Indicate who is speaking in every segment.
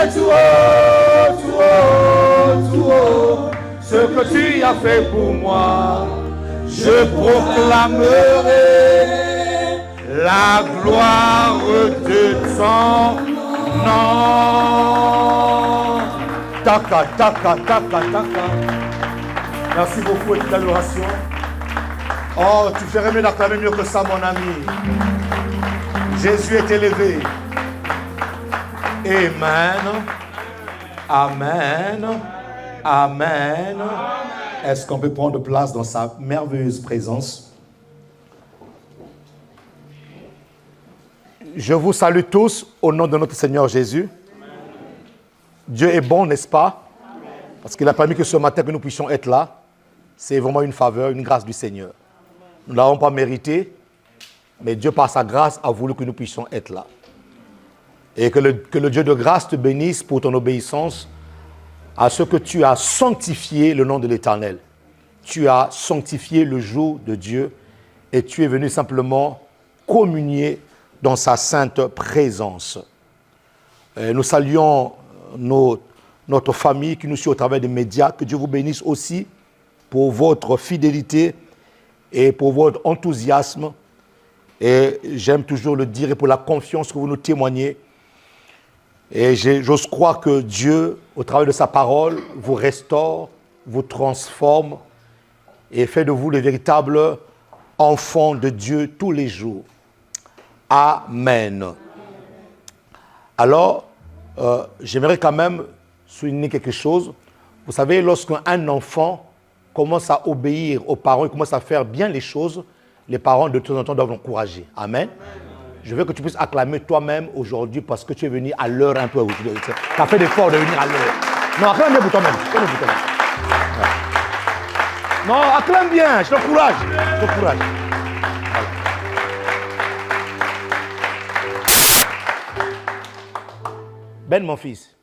Speaker 1: chanter tout haut, tout haut, tout haut, ce que tu as fait pour moi. Je proclamerai la gloire de ton nom. Taka, taka, taka, taka. Merci beaucoup et toute l'adoration. Oh, tu ferais mieux d'acclamer mieux que ça, mon ami. Jésus est élevé. Amen. Amen. Amen. Est-ce qu'on peut prendre place dans sa merveilleuse présence? Je vous salue tous au nom de notre Seigneur Jésus. Dieu est bon, n'est-ce pas? Parce qu'il a permis que ce matin que nous puissions être là. C'est vraiment une faveur, une grâce du Seigneur. Nous ne l'avons pas mérité, mais Dieu par sa grâce a voulu que nous puissions être là. Et que le Dieu de grâce te bénisse pour ton obéissance à ce que tu as sanctifié le nom de l'Éternel. Tu as sanctifié le jour de Dieu et tu es venu simplement communier dans sa sainte présence. Nous saluons notre famille qui nous suit au travers des médias. Que Dieu vous bénisse aussi pour votre fidélité et pour votre enthousiasme. Et j'aime toujours le dire et pour la confiance que vous nous témoignez. Et j'ose croire que Dieu, au travers de sa parole, vous restaure, vous transforme et fait de vous les véritables enfants de Dieu tous les jours. Amen. Alors, j'aimerais quand même souligner quelque chose. Vous savez, lorsqu'un enfant commence à obéir aux parents, il commence à faire bien les choses, les parents de temps en temps doivent l'encourager. Amen. Je veux que tu puisses acclamer toi-même aujourd'hui parce que tu es venu à l'heure un peu. Tu as fait l'effort de venir à l'heure. Non, acclame bien pour toi-même. Ouais. Non, acclame bien, je t'encourage. Voilà. Ben, mon fils,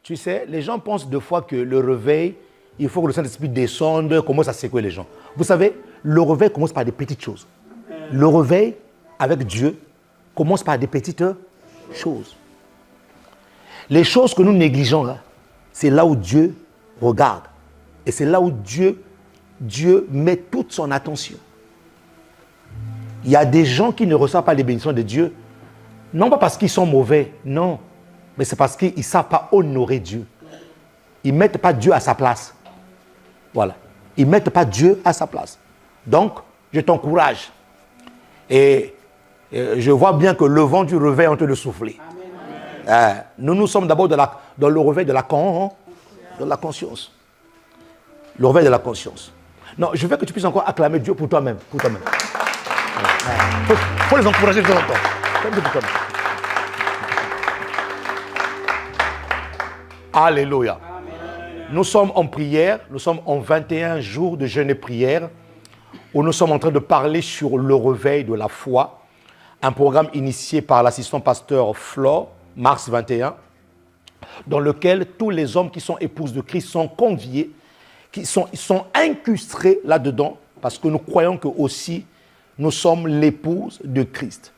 Speaker 1: tu sais, les gens pensent deux fois que le réveil, il faut que le Saint-Esprit descende, commence à secouer les gens. Vous savez, le réveil commence par des petites choses. Le réveil avec Dieu commence par des petites choses. Les choses que nous négligeons là, c'est là où Dieu regarde. Et c'est là où Dieu met toute son attention. Il y a des gens qui ne reçoivent pas les bénédictions de Dieu, non pas parce qu'ils sont mauvais, non, mais c'est parce qu'ils ne savent pas honorer Dieu. Ils ne mettent pas Dieu à sa place. Voilà. Ils ne mettent pas Dieu à sa place. Donc, je t'encourage. Et je vois bien que le vent du réveil est en train de souffler. Nous sommes d'abord dans le réveil de la conscience. Le réveil de la conscience. Non, je veux que tu puisses encore acclamer Dieu pour toi-même. Faut les encourager de temps en temps. Alléluia. Nous sommes en prière, nous sommes en 21 jours de jeûne et prière où nous sommes en train de parler sur le réveil de la foi, un programme initié par l'assistant pasteur Flore, mars 21, dans lequel tous les hommes qui sont épouses de Christ sont conviés, ils sont incrustés là-dedans, parce que nous croyons que aussi nous sommes l'épouse de Christ.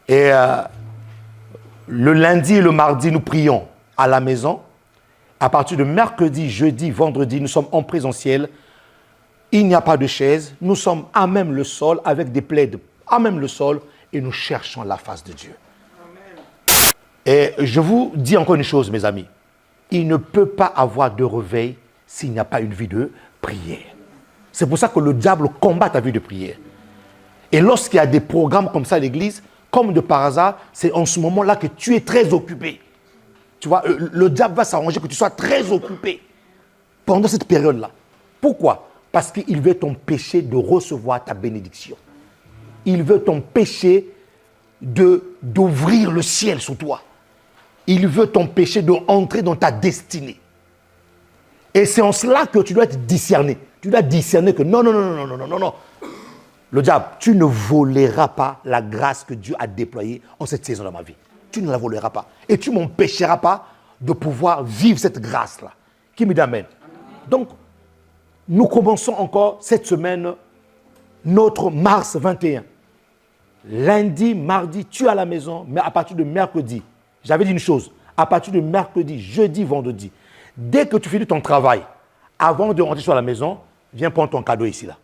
Speaker 1: Et le lundi et le mardi, nous prions à la maison. À partir de mercredi, jeudi, vendredi, nous sommes en présentiel. Il n'y a pas de chaise. Nous sommes à même le sol, avec des plaids à même le sol, et nous cherchons la face de Dieu. Amen. Et je vous dis encore une chose, mes amis. Il ne peut pas avoir de réveil s'il n'y a pas une vie de prière. C'est pour ça que le diable combat ta vie de prière. Et lorsqu'il y a des programmes comme ça à l'église, comme de par hasard, c'est en ce moment-là que tu es très occupé. Tu vois, le diable va s'arranger que tu sois très occupé pendant cette période-là. Pourquoi? Parce qu'il veut t'empêcher de recevoir ta bénédiction. Il veut t'empêcher d'ouvrir le ciel sur toi. Il veut t'empêcher d'entrer dans ta destinée. Et c'est en cela que tu dois être discerné. Tu dois discerner que non. Le diable, tu ne voleras pas la grâce que Dieu a déployée en cette saison dans ma vie. Tu ne la voleras pas. Et tu ne m'empêcheras pas de pouvoir vivre cette grâce-là. Qui me d'amène. Donc, nous commençons encore cette semaine notre mars 21. Lundi, mardi, tu es à la maison, mais à partir de mercredi, j'avais dit une chose. à partir de mercredi, jeudi, vendredi, dès que tu finis ton travail, avant de rentrer sur la maison, viens prendre ton cadeau ici, là.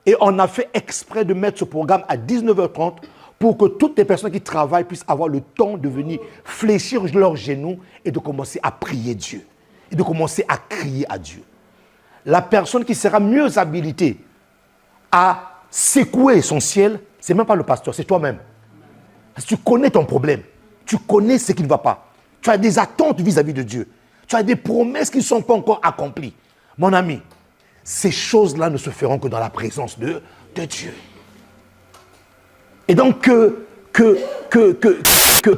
Speaker 1: Et on a fait exprès de mettre ce programme à 19h30 pour que toutes les personnes qui travaillent puissent avoir le temps de venir fléchir leurs genoux et de commencer à prier Dieu. Et de commencer à crier à Dieu. La personne qui sera mieux habilitée à secouer son ciel, ce n'est même pas le pasteur, c'est toi-même. Parce que tu connais ton problème. Tu connais ce qui ne va pas. Tu as des attentes vis-à-vis de Dieu. Tu as des promesses qui ne sont pas encore accomplies. Mon ami, ces choses-là ne se feront que dans la présence de Dieu. Et donc, les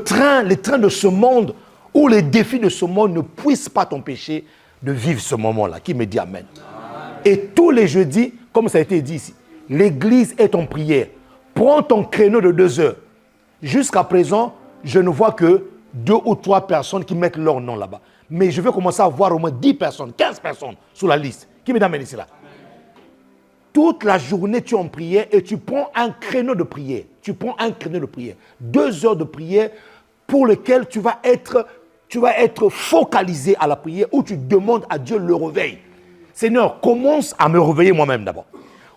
Speaker 1: trains de ce monde ou les défis de ce monde ne puissent pas t'empêcher de vivre ce moment-là. Qui me dit Amen. Et tous les jeudis, comme ça a été dit ici, l'église est en prière. Prends ton créneau de 2 heures. Jusqu'à présent, je ne vois que 2 ou 3 personnes qui mettent leur nom là-bas. Mais je vais commencer à voir au moins 10 personnes, 15 personnes sur la liste. Qui me amène ici là? Toute la journée, tu es en prière et tu prends un créneau de prière. Tu prends un créneau de prière. 2 heures de prière pour lequel tu vas être focalisé à la prière où tu demandes à Dieu le réveil. Seigneur, commence à me réveiller moi-même d'abord.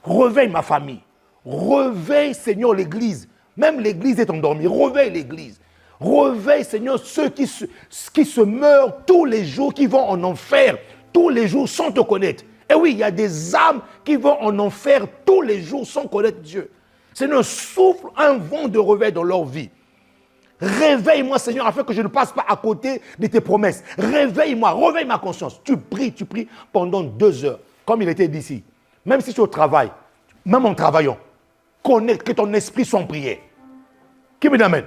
Speaker 1: Réveille ma famille. Réveille, Seigneur, l'église. Même l'église est endormie. Réveille l'église. Réveille, Seigneur, ceux qui se meurent tous les jours, qui vont en enfer tous les jours sans te connaître. Et oui, il y a des âmes qui vont en enfer tous les jours sans connaître Dieu. Seigneur, souffle un vent de réveil dans leur vie. Réveille-moi, Seigneur, afin que je ne passe pas à côté de tes promesses. Réveille-moi, réveille ma conscience. Tu pries pendant 2 heures, comme il était dit ici. Même si tu es au travail, même en travaillant, connais que ton esprit soit en prière. Qui me amène?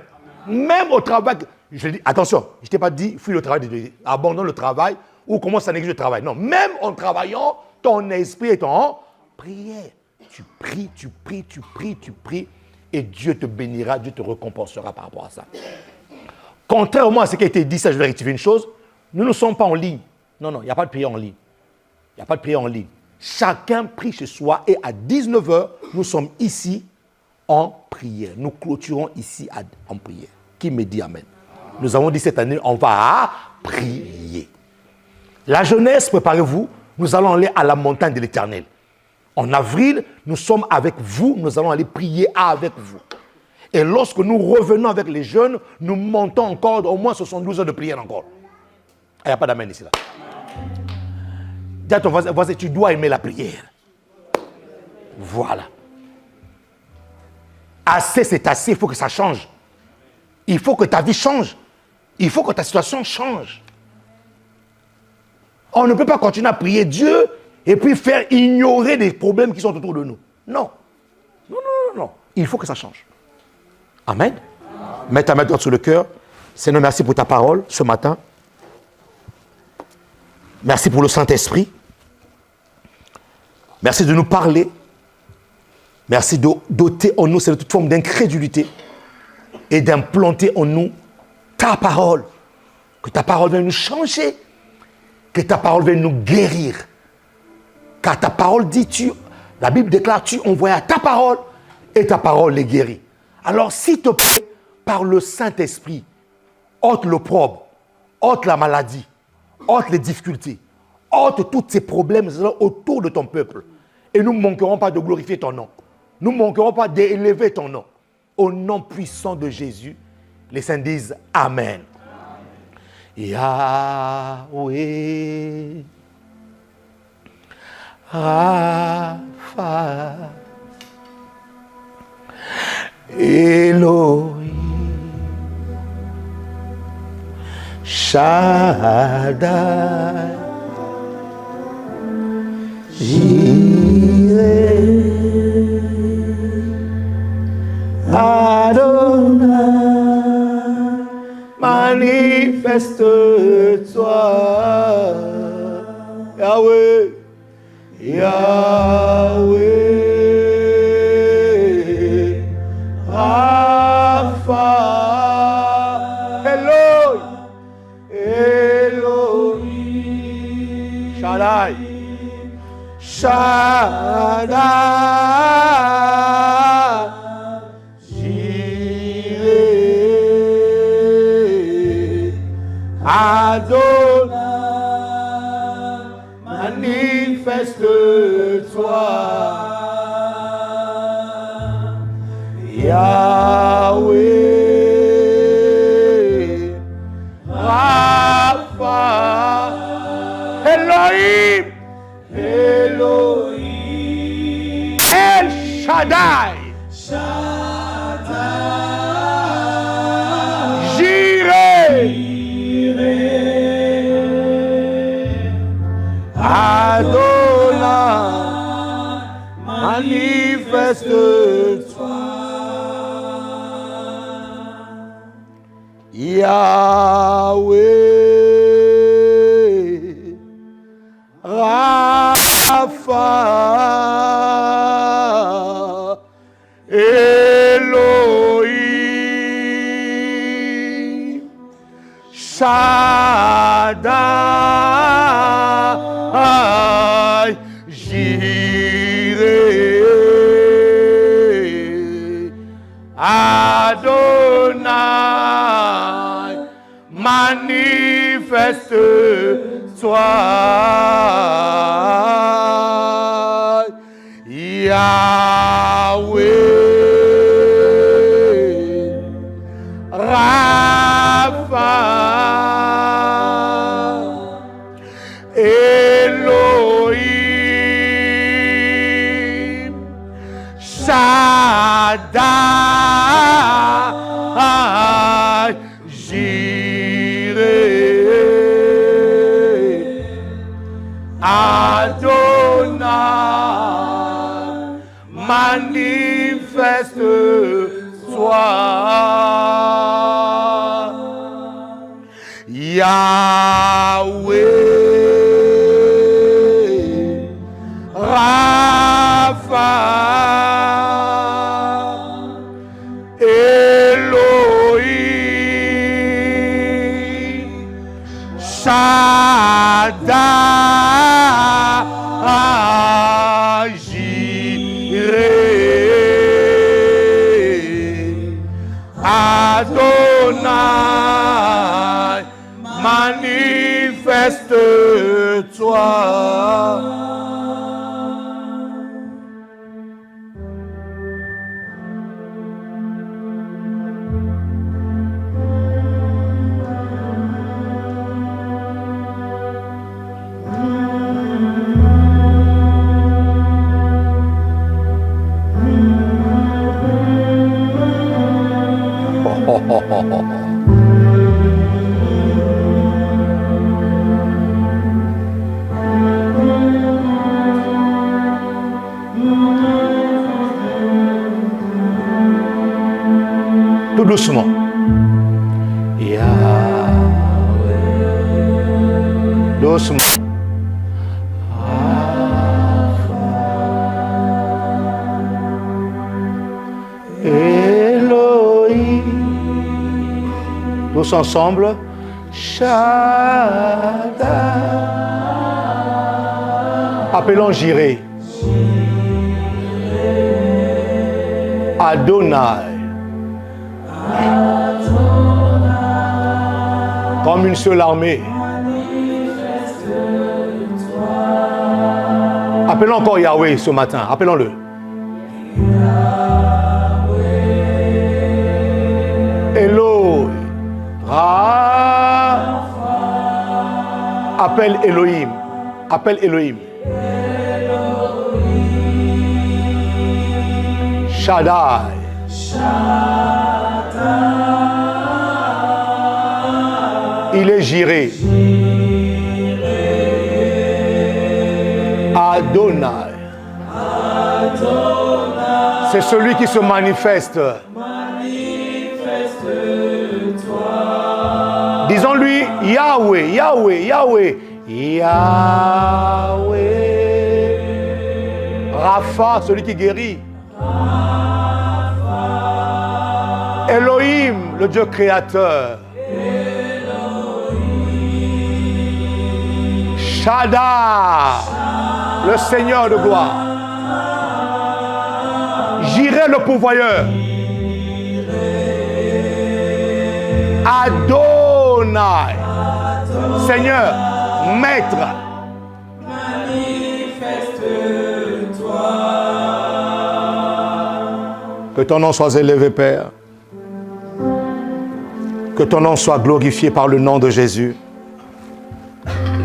Speaker 1: Même au travail, je dis, attention, je ne t'ai pas dit, fuis le travail, abandonne le travail ou commence à négliger le travail. Non, même en travaillant, ton esprit est en prière. Tu pries, tu pries, tu pries, tu pries, et Dieu te bénira, Dieu te récompensera par rapport à ça. Contrairement à ce qui a été dit, ça je vais rectifier une chose, nous ne sommes pas en ligne. Non, il n'y a pas de prière en ligne. Il n'y a pas de prière en ligne. Chacun prie chez soi et à 19h, nous sommes ici en prière. Nous clôturons ici en prière. Qui me dit Amen? Nous avons dit cette année, on va prier. La jeunesse, préparez-vous, nous allons aller à la montagne de l'Éternel. En avril, nous sommes avec vous, nous allons aller prier avec vous. Et lorsque nous revenons avec les jeunes, nous montons encore au moins 72 heures de prière encore. Il n'y a pas d'amen ici là. Dis à ton voisin, tu dois aimer la prière. Voilà. Assez, c'est assez, il faut que ça change. Il faut que ta vie change. Il faut que ta situation change. On ne peut pas continuer à prier Dieu et puis faire ignorer des problèmes qui sont autour de nous. Non. Non. Il faut que ça change. Amen. Mets ta main droite sur le cœur. Seigneur, merci pour ta parole ce matin. Merci pour le Saint-Esprit. Merci de nous parler. Merci de doter en nous cette toute forme d'incrédulité et d'implanter en nous ta parole. Que ta parole vienne nous changer. Que ta parole vienne nous guérir. Car ta parole dit, la Bible déclare, tu envoies ta parole et ta parole les guérit. Alors, s'il te plaît, par le Saint-Esprit, ôte l'opprobre, ôte la maladie, ôte les difficultés, ôte tous ces problèmes autour de ton peuple. Et nous ne manquerons pas de glorifier ton nom. Nous ne manquerons pas d'élever ton nom. Au nom puissant de Jésus, les saints disent Amen. Yahweh, Rapha, Elohim, Shaddai, Jireh, Adonai, manifeste-toi, Yahweh, Yahweh, Rapha, Elohim, Shaddai, Jireh, manifeste-toi. Yahweh, Rapha, Elohim, Elohim, El Shaddai, Adonai, manifeste-toi. Yahweh, Rapha, Elohim, Shaddai, Jireh, Adonai, manifeste-toi. Yahweh, Rapha, Elohim, Shaddai, Jireh, Adonai, manifeste-toi. Yahweh, Rapha, Elohim, Shaddai, Jireh, Adonai, manifeste-toi. Tout doucement. Yahweh. Doucement. Elohim. Tous ensemble. Shaddai. Appelons Jireh. Adonai. Comme une seule armée. Appelons encore Yahweh ce matin. Appelons-le. Elohim. Appelle Elohim. Appelle Elohim. Shaddai. Il est Jireh. Adonai. C'est celui qui se manifeste. Disons-lui Yahweh, Yahweh, Yahweh. Yahweh. Rapha, celui qui guérit. Elohim, le Dieu créateur. Shaddai, le Seigneur de gloire. Jireh, le pourvoyeur. Adonai, Seigneur, Maître, que ton nom soit élevé, Père. Que ton nom soit glorifié par le nom de Jésus.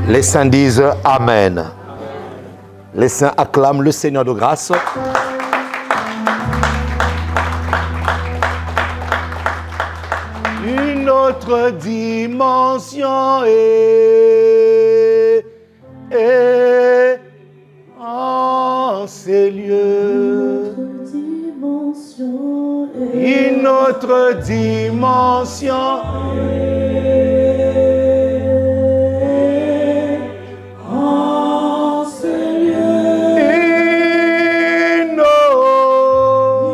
Speaker 1: Les saints disent Amen. Les saints acclament le Seigneur de grâce. Une autre dimension est en ces lieux. Une autre dimension en ces lieux.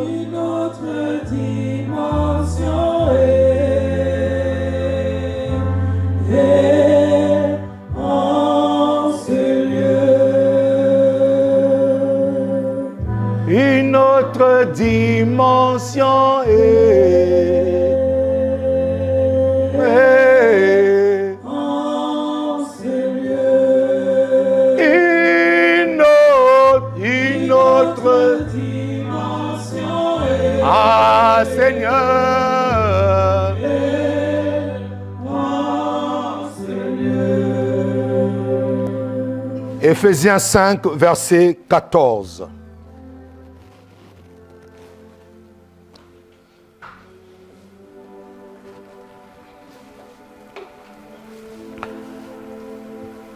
Speaker 1: Une autre dimension est en ces lieux. Une autre dimension est en ces lieux. Une autre dimension est Seigneur en ces lieux. Éphésiens 5, verset 14.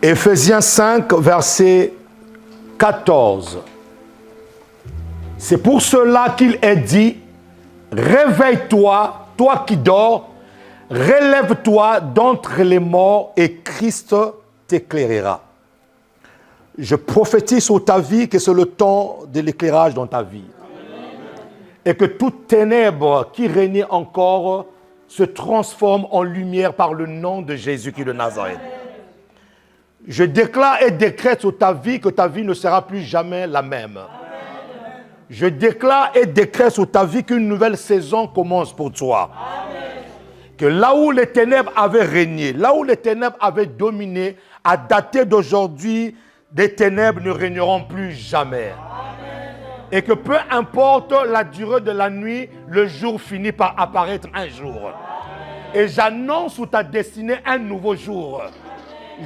Speaker 1: Éphésiens 5, verset 14. C'est pour cela qu'il est dit, réveille-toi, toi qui dors, relève-toi d'entre les morts et Christ t'éclairera. Je prophétise sur ta vie que c'est le temps de l'éclairage dans ta vie. Et que toute ténèbre qui régnait encore se transforme en lumière par le nom de Jésus qui est de Nazareth. Je déclare et décrète sur ta vie que ta vie ne sera plus jamais la même. Je déclare et décrète sur ta vie qu'une nouvelle saison commence pour toi. Que là où les ténèbres avaient régné, là où les ténèbres avaient dominé, à dater d'aujourd'hui, des ténèbres ne régneront plus jamais. Et que peu importe la durée de la nuit, le jour finit par apparaître un jour. Et j'annonce sur ta destinée un nouveau jour.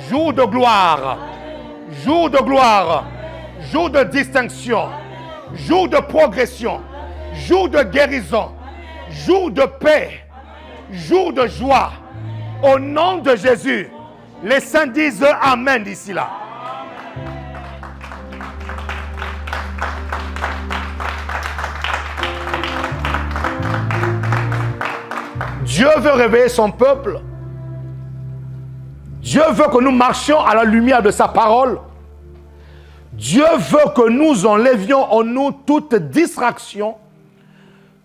Speaker 1: Jour de gloire, jour de gloire, jour de distinction, jour de progression, jour de guérison, jour de paix, jour de joie. Au nom de Jésus, les saints disent Amen d'ici là. Dieu veut réveiller son peuple. Dieu veut que nous marchions à la lumière de sa parole. Dieu veut que nous enlevions en nous toute distraction,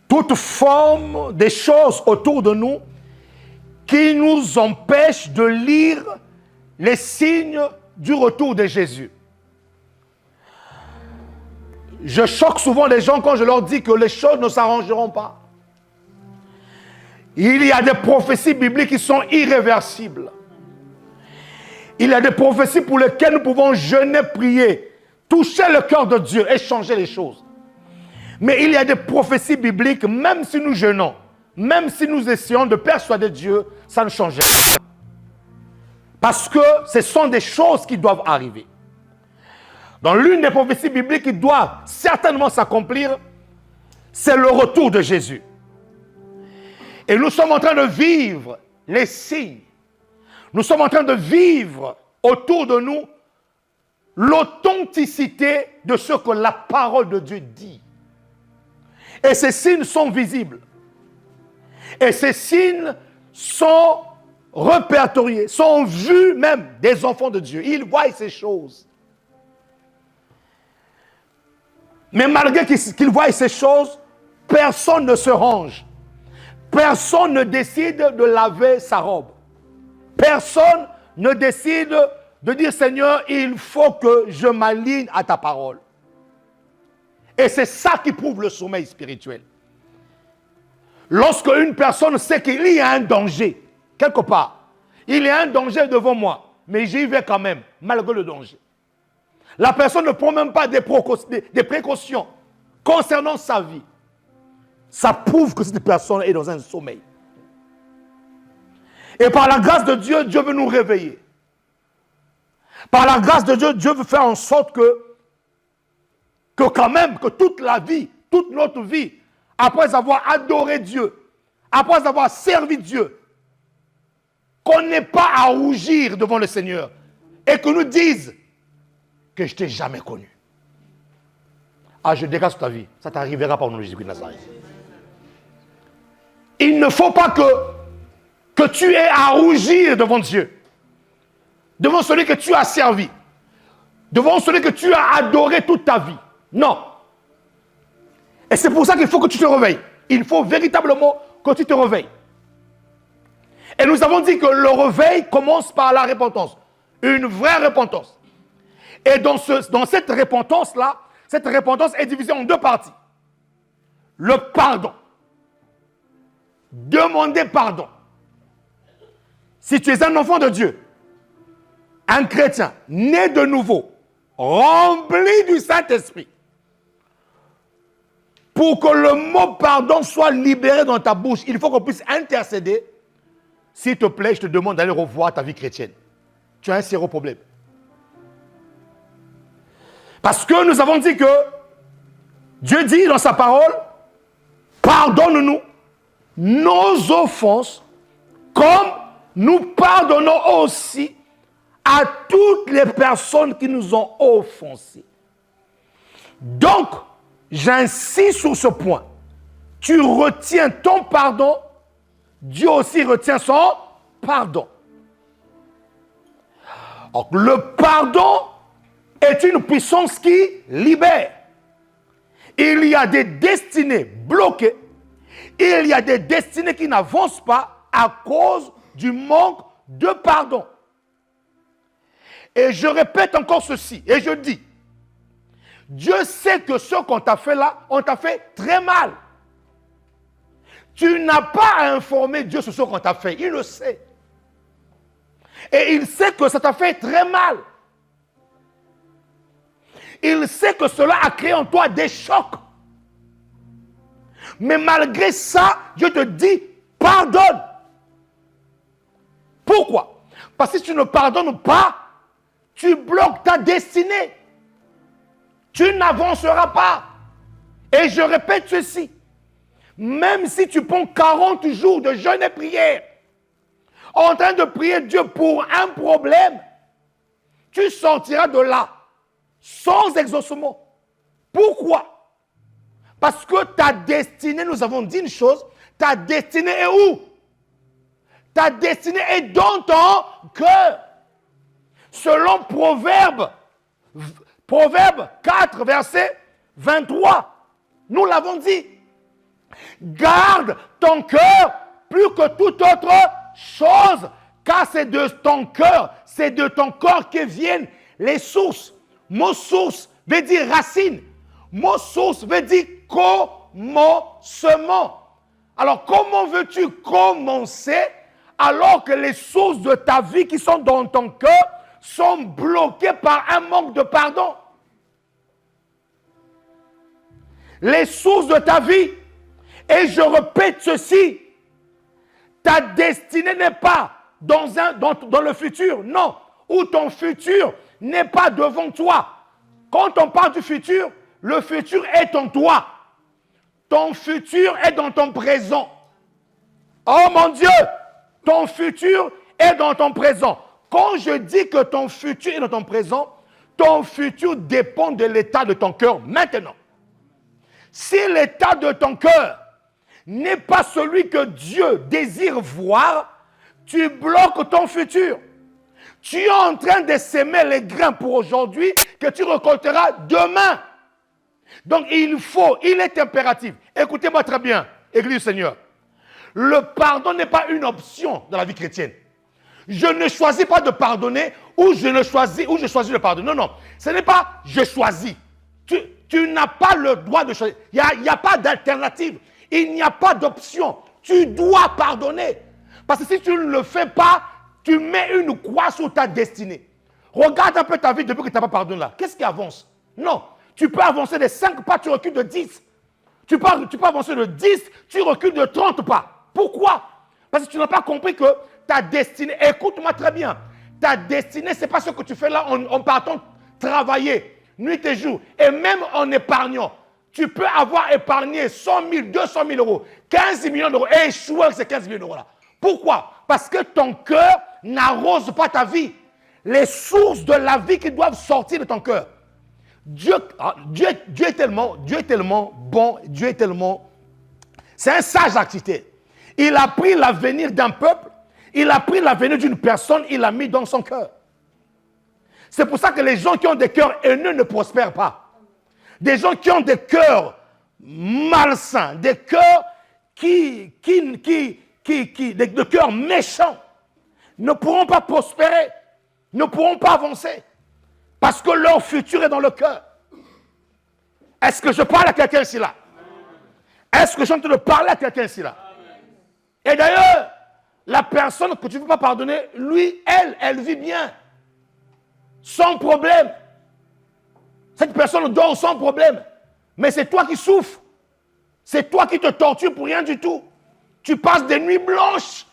Speaker 1: toute forme des choses autour de nous qui nous empêchent de lire les signes du retour de Jésus. Je choque souvent les gens quand je leur dis que les choses ne s'arrangeront pas. Il y a des prophéties bibliques qui sont irréversibles. Il y a des prophéties pour lesquelles nous pouvons jeûner, prier, toucher le cœur de Dieu et changer les choses. Mais il y a des prophéties bibliques, même si nous jeûnons, même si nous essayons de persuader Dieu, ça ne change rien. Parce que ce sont des choses qui doivent arriver. Dans l'une des prophéties bibliques qui doit certainement s'accomplir, c'est le retour de Jésus. Et nous sommes en train de vivre les signes. Nous sommes en train de vivre autour de nous l'authenticité de ce que la parole de Dieu dit. Et ces signes sont visibles. Et ces signes sont répertoriés, sont vus même des enfants de Dieu. Ils voient ces choses. Mais malgré qu'ils voient ces choses, personne ne se range. Personne ne décide de laver sa robe. Personne ne décide de dire, Seigneur, il faut que je m'aligne à ta parole. Et c'est ça qui prouve le sommeil spirituel. Lorsque une personne sait qu'il y a un danger, quelque part, il y a un danger devant moi, mais j'y vais quand même, malgré le danger. La personne ne prend même pas des précautions concernant sa vie. Ça prouve que cette personne est dans un sommeil. Et par la grâce de Dieu, Dieu veut nous réveiller. Par la grâce de Dieu, Dieu veut faire en sorte que quand même, que toute la vie, toute notre vie, après avoir adoré Dieu, après avoir servi Dieu, qu'on n'ait pas à rougir devant le Seigneur et que nous dise que je ne t'ai jamais connu. Ah, je dégage ta vie. Ça t'arrivera pas au nom de Jésus-Christ de Nazareth. Il ne faut pas que tu aies à rougir devant Dieu, devant celui que tu as servi, devant celui que tu as adoré toute ta vie. Non. Et c'est pour ça qu'il faut que tu te réveilles. Il faut véritablement que tu te réveilles. Et nous avons dit que le réveil commence par la repentance. Une vraie repentance. Et dans cette repentance-là, cette repentance est divisée en deux parties. Le pardon. Demander pardon. Si tu es un enfant de Dieu, un chrétien, né de nouveau, rempli du Saint-Esprit, pour que le mot pardon soit libéré dans ta bouche, il faut qu'on puisse intercéder. S'il te plaît, je te demande d'aller revoir ta vie chrétienne. Tu as un sérieux problème. Parce que nous avons dit que Dieu dit dans sa parole, pardonne-nous nos offenses, comme nous pardonnons aussi à toutes les personnes qui nous ont offensés. Donc, j'insiste sur ce point. Tu retiens ton pardon, Dieu aussi retient son pardon. Donc, le pardon est une puissance qui libère. Il y a des destinées bloquées. Il y a des destinées qui n'avancent pas à cause du manque de pardon. Et je répète encore ceci, et je dis, Dieu sait que ce qu'on t'a fait là, on t'a fait très mal. Tu n'as pas à informer Dieu sur ce qu'on t'a fait, il le sait. Et il sait que ça t'a fait très mal. Il sait que cela a créé en toi des chocs. Mais malgré ça, Dieu te dit, pardonne. Pourquoi? Parce que si tu ne pardonnes pas, tu bloques ta destinée. Tu n'avanceras pas. Et je répète ceci. Même si tu prends 40 jours de jeûne et prière, en train de prier Dieu pour un problème, tu sortiras de là sans exaucement. Pourquoi? Parce que ta destinée, nous avons dit une chose, ta destinée est où? Ta destinée est dans ton cœur. Selon Proverbe 4, verset 23, nous l'avons dit. Garde ton cœur plus que toute autre chose, car c'est de ton cœur, c'est de ton corps que viennent les sources. Mot source veut dire racine. Mot source veut dire commencement. Alors comment veux-tu commencer alors que les sources de ta vie qui sont dans ton cœur sont bloquées par un manque de pardon? Les sources de ta vie, et je répète ceci, ta destinée n'est pas dans le futur, non, ou ton futur n'est pas devant toi. Quand on parle du futur, le futur est en toi. Ton futur est dans ton présent. Oh mon Dieu, ton futur est dans ton présent. Quand je dis que ton futur est dans ton présent, ton futur dépend de l'état de ton cœur maintenant. Si l'état de ton cœur n'est pas celui que Dieu désire voir, tu bloques ton futur. Tu es en train de s'aimer les grains pour aujourd'hui que tu récolteras demain. Donc il est impératif. Écoutez-moi très bien, Église du Seigneur. Le pardon n'est pas une option dans la vie chrétienne. Je ne choisis pas de pardonner ou je choisis de pardonner. Non, non. Ce n'est pas je choisis. Tu n'as pas le droit de choisir. Il n'y a pas d'alternative. Il n'y a pas d'option. Tu dois pardonner. Parce que si tu ne le fais pas, tu mets une croix sur ta destinée. Regarde un peu ta vie depuis que tu n'as pas pardonné là. Qu'est-ce qui avance? Non. Tu peux avancer de 5 pas, tu recules de 10. Tu peux avancer de 10, tu recules de 30 pas. Pourquoi? Parce que tu n'as pas compris que ta destinée, écoute-moi très bien, ta destinée, ce n'est pas ce que tu fais là en partant travailler, nuit et jour, et même en épargnant. Tu peux avoir épargné 100 000, 200 000 euros, 15 millions d'euros, et échouer avec ces 15 millions d'euros là. Pourquoi? Parce que ton cœur n'arrose pas ta vie. Les sources de la vie qui doivent sortir de ton cœur. Dieu est tellement bon, Dieu est tellement... C'est un sage architecte. Il a pris l'avenir d'un peuple, il a pris l'avenir d'une personne, il l'a mis dans son cœur. C'est pour ça que les gens qui ont des cœurs haineux ne prospèrent pas. Des gens qui ont des cœurs malsains, des cœurs des cœurs méchants, ne pourront pas prospérer, ne pourront pas avancer. Parce que leur futur est dans le cœur. Est-ce que je parle à quelqu'un ici là? Est-ce que je suis en train de parler à quelqu'un ici là? Et d'ailleurs, la personne que tu ne veux pas pardonner, lui, elle vit bien. Sans problème. Cette personne dort sans problème. Mais c'est toi qui souffres. C'est toi qui te tortures pour rien du tout. Tu passes des nuits blanches.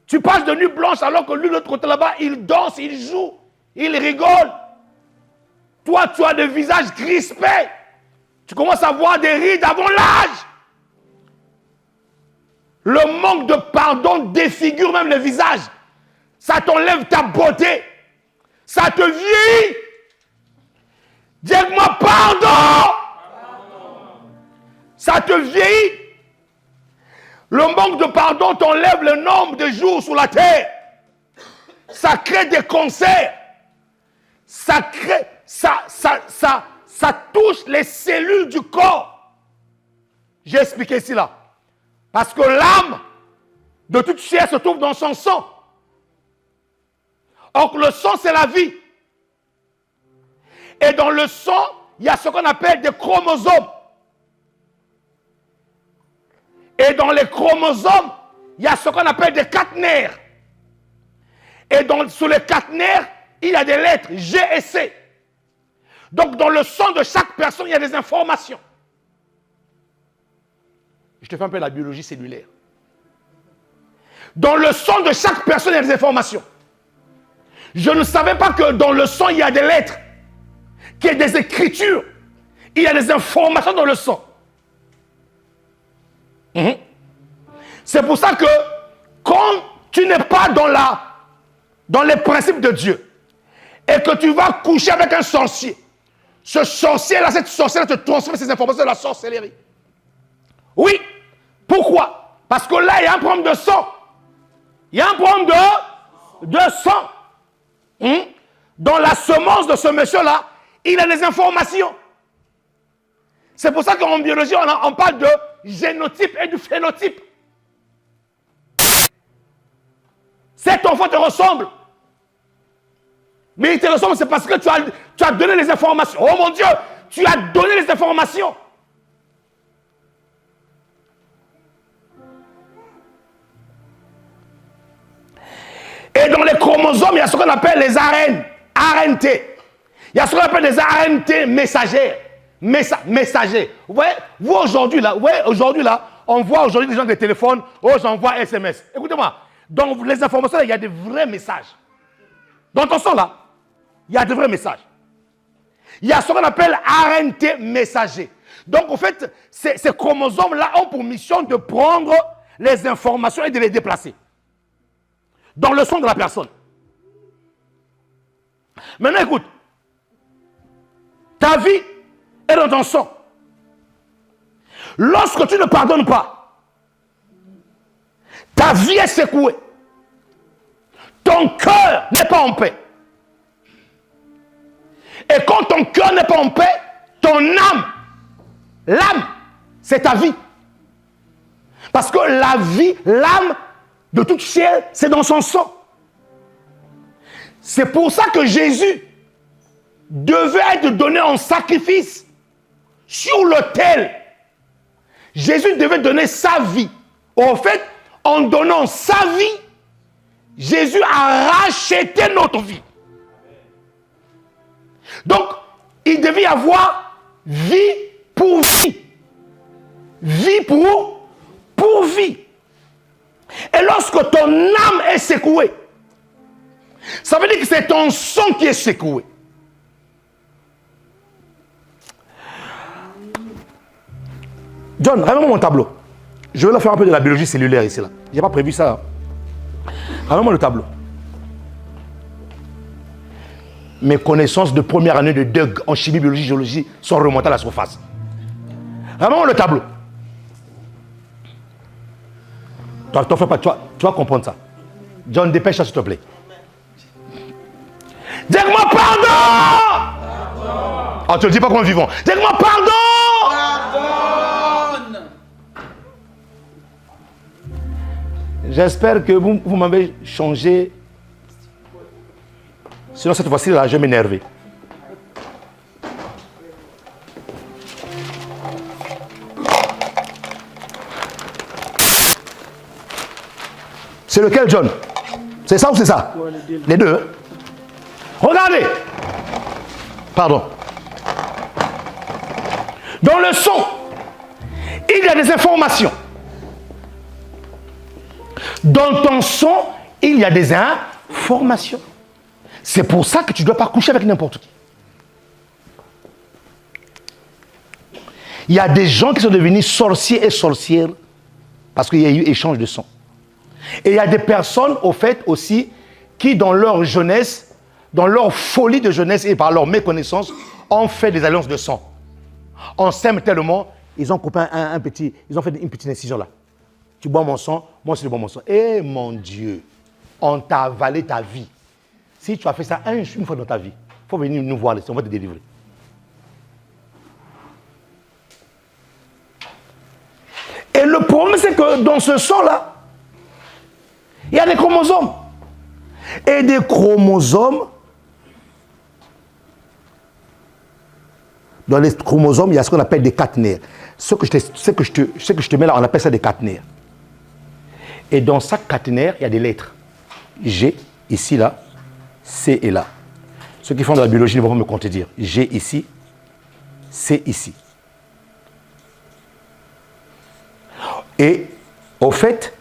Speaker 1: Tu passes des nuits blanches alors que lui, de l'autre côté là-bas, il danse, il joue, il rigole. Toi, tu as des visages crispés. Tu commences à voir des rides avant l'âge. Le manque de pardon défigure même le visage. Ça t'enlève ta beauté. Ça te vieillit. Dis-moi pardon. Ça te vieillit. Le manque de pardon t'enlève le nombre de jours sur la terre. Ça crée des cancers. Ça touche les cellules du corps. J'ai expliqué ici là. Parce que l'âme de toute chair se trouve dans son sang. Or, le sang, c'est la vie. Et dans le sang, il y a ce qu'on appelle des chromosomes. Et dans les chromosomes, il y a ce qu'on appelle des caténaires. Et sur les caténaires, il y a des lettres G et C. Donc, dans le sang de chaque personne, il y a des informations. Je te fais un peu la biologie cellulaire. Dans le sang de chaque personne, il y a des informations. Je ne savais pas que dans le sang, il y a des lettres, qu'il y a des écritures, il y a des informations dans le sang. C'est pour ça que quand tu n'es pas dans les principes de Dieu et que tu vas coucher avec un sorcier, ce sorcier-là, cette sorcière-là te transmet ces informations de la sorcellerie. Oui. Pourquoi? Parce que là, il y a un problème de sang. Il y a un problème de sang. Dans la semence de ce monsieur-là, il a des informations. C'est pour ça qu'en biologie, on parle de génotype et du phénotype. Cet enfant te ressemble. Mais il te ressemble, c'est parce que tu as donné les informations. Oh mon Dieu, tu as donné les informations. Et dans les chromosomes, il y a ce qu'on appelle les ARN, RNT. Il y a ce qu'on appelle les RNT messagers. Messagers. Vous voyez, vous aujourd'hui là, on voit aujourd'hui des gens des téléphones, oh j'envoie SMS. Écoutez-moi, dans les informations, là, il y a des vrais messages. Dans ton sang là, il y a de vrais messages. Il y a ce qu'on appelle RNT messager. Donc en fait, ces chromosomes-là ont pour mission de prendre les informations et de les déplacer dans le sang de la personne. Maintenant, écoute. Ta vie est dans ton sang. Lorsque tu ne pardonnes pas, ta vie est secouée. Ton cœur n'est pas en paix. Et quand ton cœur n'est pas en paix, ton âme, l'âme, c'est ta vie. Parce que la vie, l'âme, de toute chair, c'est dans son sang. C'est pour ça que Jésus devait être donné en sacrifice sur l'autel. Jésus devait donner sa vie. En fait, en donnant sa vie, Jésus a racheté notre vie. Donc, il devait y avoir vie pour vie. Vie pour vie. Et lorsque ton âme est secouée, ça veut dire que c'est ton sang qui est secoué. John, ramène-moi mon tableau. Je vais leur faire un peu de la biologie cellulaire ici. Là. Je n'ai pas prévu ça. Ramène-moi le tableau. Mes connaissances de première année de DUG en chimie, biologie, géologie sont remontées à la surface. Ramène-moi le tableau. T'en fais pas, tu vas comprendre ça. John, dépêche-toi s'il te plaît. Dis-moi pardon! Ah, tu ne le dis pas comme vivant. Dis-moi pardon! J'espère que vous m'avez changé. Sinon, cette fois-ci, là, je vais m'énerver. C'est lequel, John? C'est ça ou c'est ça? Les deux. Hein? Regardez. Pardon. Dans le son, il y a des informations. Dans ton son, il y a des informations. C'est pour ça que tu ne dois pas coucher avec n'importe qui. Il y a des gens qui sont devenus sorciers et sorcières parce qu'il y a eu échange de son. Et il y a des personnes, au fait, aussi, qui, dans leur jeunesse, dans leur folie de jeunesse et par leur méconnaissance, ont fait des alliances de sang. On s'aime tellement, ils ont coupé ils ont fait une petite incision là. Tu bois mon sang, moi aussi je bois mon sang. Eh mon Dieu, on t'a avalé ta vie. Si tu as fait ça une fois dans ta vie, il faut venir nous voir, on va te délivrer. Et le problème, c'est que dans ce sang-là, il y a des chromosomes. Et des chromosomes, dans les chromosomes, il y a ce qu'on appelle des caténaires. Ce que je te mets là, on appelle ça des caténaires. Et dans chaque caténaire, il y a des lettres. G, ici, là, C et là. Ceux qui font de la biologie ne vont pas me contredire. G ici, C ici. Et, au fait,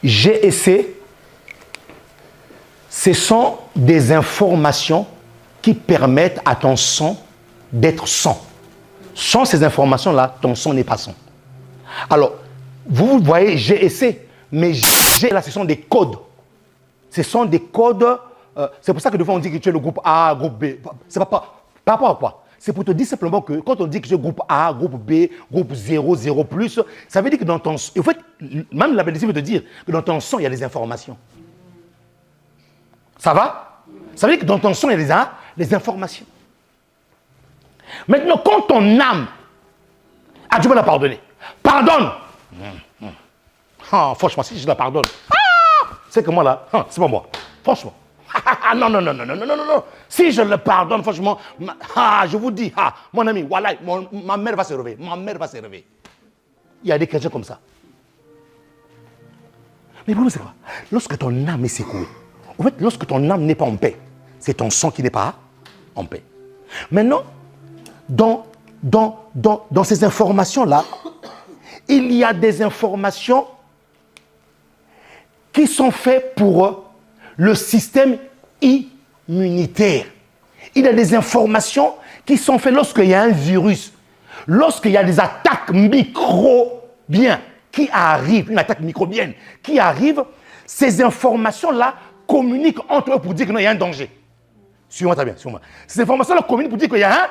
Speaker 1: G et C, ce sont des informations qui permettent à ton sang d'être sang. Sans ces informations-là, ton sang n'est pas sang. Alors, vous voyez G et C, mais G, là, ce sont des codes. Ce sont des codes. C'est pour ça que des fois, on dit que tu es le groupe A, groupe B. C'est pas par rapport à quoi? C'est pour te dire simplement que quand on dit que tu es groupe A, groupe B, groupe 0, 0+, ça veut dire que dans ton sang, en fait, même la médecine veut te dire que dans ton sang, il y a des informations. Ça va? Ça veut dire que dans ton sang, il y a des informations. Maintenant, quand ton âme a du mal à pardonner, pardonne. Franchement, si je la pardonne, c'est que moi là, c'est pas moi. Franchement. Non. Si je le pardonne, franchement, je vous dis, mon ami, voilà, ma mère va se réveiller. Il y a des chrétiens comme ça. Mais le problème, c'est quoi? Lorsque ton âme est secouée, en fait, lorsque ton âme n'est pas en paix, c'est ton sang qui n'est pas en paix. Maintenant, dans ces informations-là, il y a des informations qui sont faites pour le système immunitaire. Il y a des informations qui sont faites lorsqu'il y a un virus, lorsqu'il y a des attaques microbiennes qui arrivent, une attaque microbienne qui arrive, ces informations-là communiquent entre eux pour dire qu'il y a un danger. Suis-moi très bien, suis-moi. Ces informations-là communiquent pour dire qu'il y a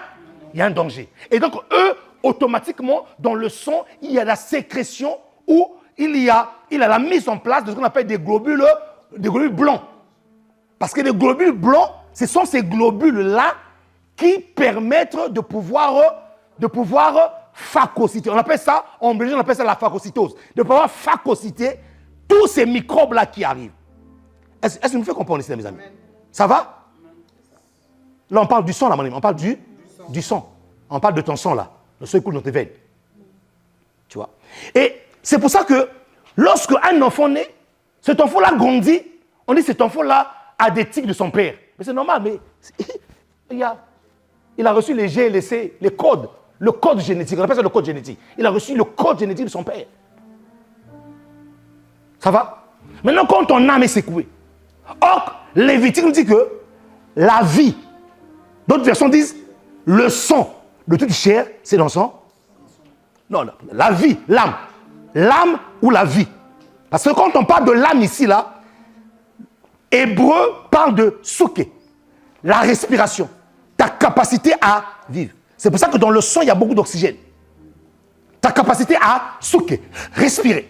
Speaker 1: un danger. Et donc, eux, automatiquement, dans le sang, il y a la sécrétion où il y a la mise en place de ce qu'on appelle des globules blancs. Parce que les globules blancs, ce sont ces globules-là qui permettent de pouvoir phagocyter. On appelle ça, en biologie, on appelle ça la phagocytose. De pouvoir phagocyter tous ces microbes-là qui arrivent. Est-ce que vous me faites comprendre ici, mes amis? Ça va? Là, on parle du sang, là, mon ami. On parle du sang. On parle de ton sang, là. Le sang coule dans tes veines. Tu vois? Et c'est pour ça que lorsque un enfant naît, Cet enfant-là grandit, on dit cet enfant-là a des tics de son père. Mais c'est normal, mais il a reçu les G et les C, les codes, le code génétique, on appelle ça le code génétique. Il a reçu le code génétique de son père. Ça va? Maintenant, quand ton âme est secouée, or, Lévitique nous dit que la vie, d'autres versions disent, le sang de toute chair, c'est dans le sang. Non, la vie, l'âme. L'âme ou la vie. Parce que quand on parle de l'âme ici, là, Hébreu parle de souké, la respiration, ta capacité à vivre. C'est pour ça que dans le sang, il y a beaucoup d'oxygène. Ta capacité à souké, respirer.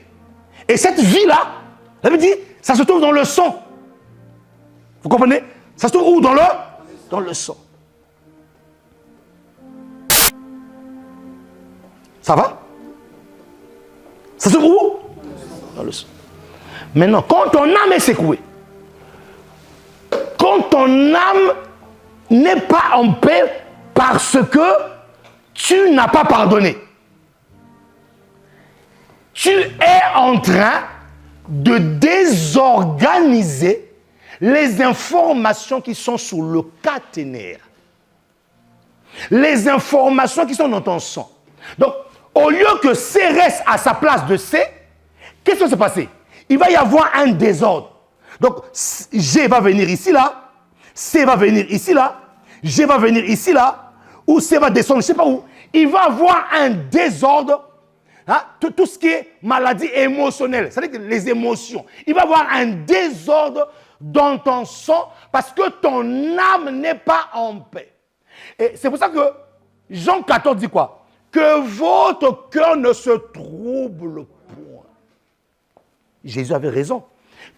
Speaker 1: Et cette vie-là, ça veut dire, ça se trouve dans le sang. Vous comprenez? Ça se trouve où? Dans le sang. Ça va? Ça se trouve où? Dans le sang. Maintenant, quand ton âme est secouée, quand ton âme n'est pas en paix parce que tu n'as pas pardonné, tu es en train de désorganiser les informations qui sont sur le caténaire. Les informations qui sont dans ton sang. Donc, au lieu que C reste à sa place de C, qu'est-ce qui va se passer? Il va y avoir un désordre. Donc, G va venir ici, là. C va venir ici, là. G va venir ici, là. Ou C va descendre, je ne sais pas où. Il va avoir un désordre. Hein, tout ce qui est maladie émotionnelle, c'est-à-dire les émotions. Il va y avoir un désordre dans ton sang parce que ton âme n'est pas en paix. Et c'est pour ça que Jean 14 dit quoi? Que votre cœur ne se trouble point. Jésus avait raison.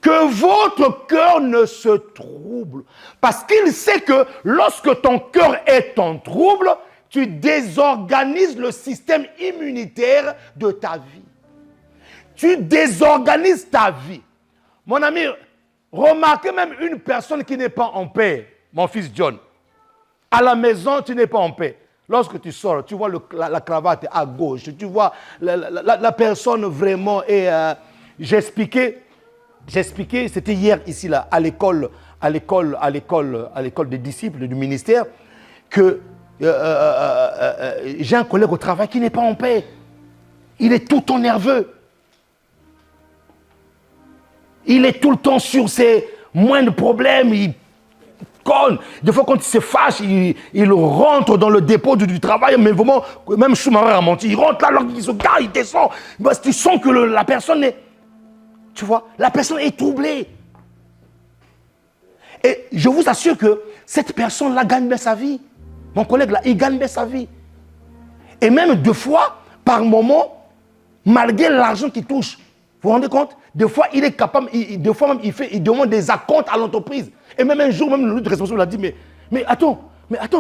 Speaker 1: Que votre cœur ne se trouble. Parce qu'il sait que lorsque ton cœur est en trouble, tu désorganises le système immunitaire de ta vie. Tu désorganises ta vie. Mon ami, remarquez même une personne qui n'est pas en paix, mon fils John. À la maison, tu n'es pas en paix. Lorsque tu sors, tu vois la cravate à gauche, tu vois la personne vraiment. Et j'expliquais, c'était hier ici là, à l'école des disciples du ministère, que j'ai un collègue au travail qui n'est pas en paix. Il est tout le temps nerveux. Il est tout le temps sur ses moindres problèmes. Il conne. Des fois, quand il se fâche, il rentre dans le dépôt du travail. Mais vraiment, même Schumacher a menti. Il rentre là, il se gare, il descend. Parce que tu sens que la personne est... Tu vois, la personne est troublée. Et je vous assure que cette personne-là gagne bien sa vie. Mon collègue là, il gagne bien sa vie. Et même deux fois, par moment, malgré l'argent qu'il touche, vous vous rendez compte? Des fois, il est capable, des fois même, il demande des acomptes à l'entreprise. Et même un jour, même le responsable a dit, mais attends,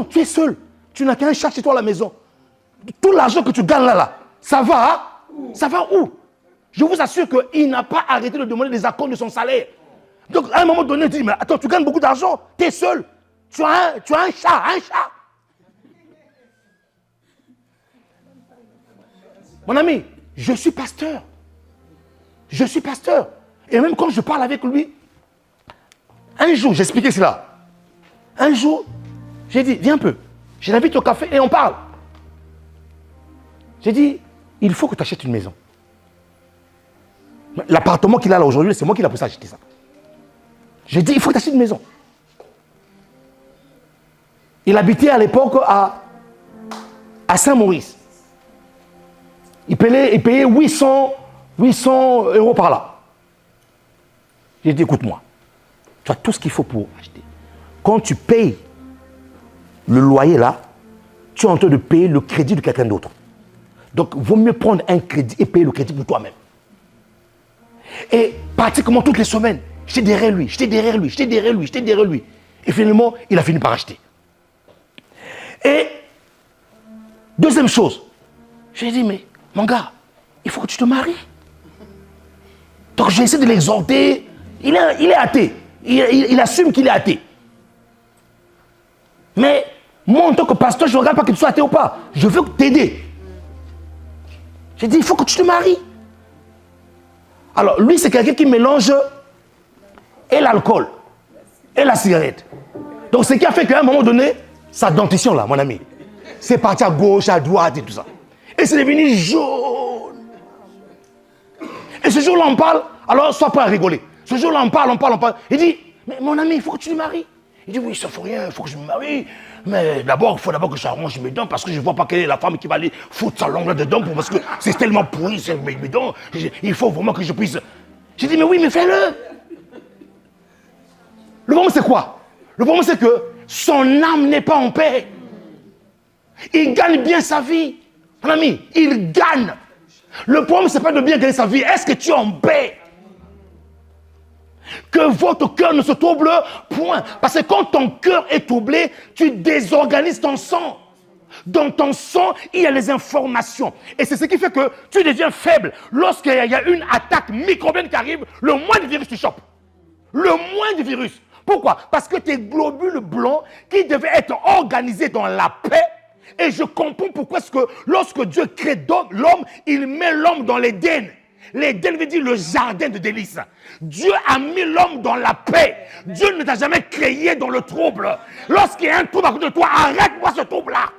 Speaker 1: tu es seul. Tu n'as qu'un chat chez toi à la maison. Tout l'argent que tu gagnes là, ça va, hein? Ça va où? Je vous assure qu'il n'a pas arrêté de demander des acomptes de son salaire. Donc, à un moment donné, il dit, mais attends, tu gagnes beaucoup d'argent, tu es seul. Tu as un chat. Mon ami, je suis pasteur. Et même quand je parle avec lui, un jour, j'expliquais cela. Un jour, j'ai dit, viens un peu. Je l'invite au café et on parle. J'ai dit, il faut que tu achètes une maison. L'appartement qu'il a là aujourd'hui, c'est moi qui l'ai poussé à acheter ça. J'ai dit, il faut que tu achètes une maison. Il habitait à l'époque à Saint-Maurice. Il payait 800 € par là. J'ai dit, écoute-moi, tu as tout ce qu'il faut pour acheter. Quand tu payes le loyer là, tu es en train de payer le crédit de quelqu'un d'autre. Donc, il vaut mieux prendre un crédit et payer le crédit pour toi-même. Et pratiquement toutes les semaines, j'étais derrière lui. Et finalement, il a fini par acheter. Et deuxième chose, j'ai dit, mais mon gars, il faut que tu te maries. Donc j'ai essayé de l'exhorter. Il est athée. Il assume qu'il est athée. Mais moi, en tant que pasteur, je ne regarde pas que tu sois athée ou pas. Je veux t'aider. J'ai dit, il faut que tu te maries. Alors, lui, c'est quelqu'un qui mélange et l'alcool, et la cigarette. Donc, ce qui a fait qu'à un moment donné, sa dentition, là, mon ami, c'est parti à gauche, à droite et tout ça. Et c'est devenu jaune. Et ce jour-là, on parle, alors sois pas à rigoler. Ce jour-là, on parle. Il dit, mais mon ami, il faut que tu te maries. Il dit, oui, ça ne faut rien, il faut que je me marie. Mais d'abord, il faut d'abord que j'arrange mes dents parce que je ne vois pas quelle est la femme qui va aller foutre sa langue là-dedans parce que c'est tellement pourri, mes dents. Il faut vraiment que je puisse... J'ai dit, mais oui, mais fais-le. Le problème, c'est quoi? Le problème, c'est que son âme n'est pas en paix. Il gagne bien sa vie. Mon ami, il gagne. Le problème, ce n'est pas de bien gagner sa vie. Est-ce que tu es en paix? Que votre cœur ne se trouble point. Parce que quand ton cœur est troublé, tu désorganises ton sang. Dans ton sang, il y a les informations. Et c'est ce qui fait que tu deviens faible. Lorsqu'il y a une attaque microbienne qui arrive, le moins de virus tu chopes. Le moins de virus. Pourquoi? Parce que tes globules blancs qui devaient être organisés dans la paix. Et je comprends pourquoi est-ce que lorsque Dieu crée l'homme, il met l'homme dans l'Éden. L'Éden veut dire le jardin de délices. Dieu a mis l'homme dans la paix. Dieu ne t'a jamais créé dans le trouble. Lorsqu'il y a un trouble à côté de toi, arrête-moi ce trouble-là.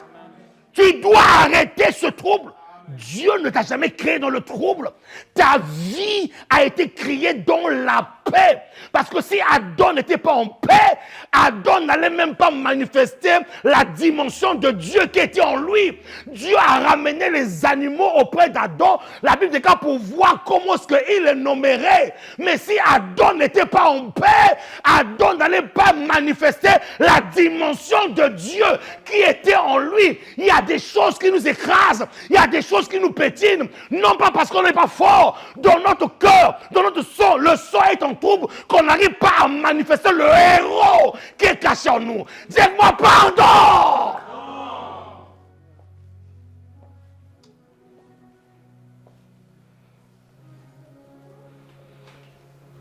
Speaker 1: Tu dois arrêter ce trouble. Dieu ne t'a jamais créé dans le trouble. Ta vie a été créée dans la paix. Parce que si Adam n'était pas en paix, Adam n'allait même pas manifester la dimension de Dieu qui était en lui. Dieu a ramené les animaux auprès d'Adam. La Bible dit pour voir comment est-ce qu'il les nommerait. Mais si Adam n'était pas en paix, Adam n'allait pas manifester la dimension de Dieu qui était en lui. Il y a des choses qui nous écrasent. Il y a des choses qui nous pétinent. Non pas parce qu'on n'est pas fort dans notre cœur, dans notre sang. Le sang est en trouble qu'on n'arrive pas à manifester le héros qui est caché en nous. Dites-moi pardon.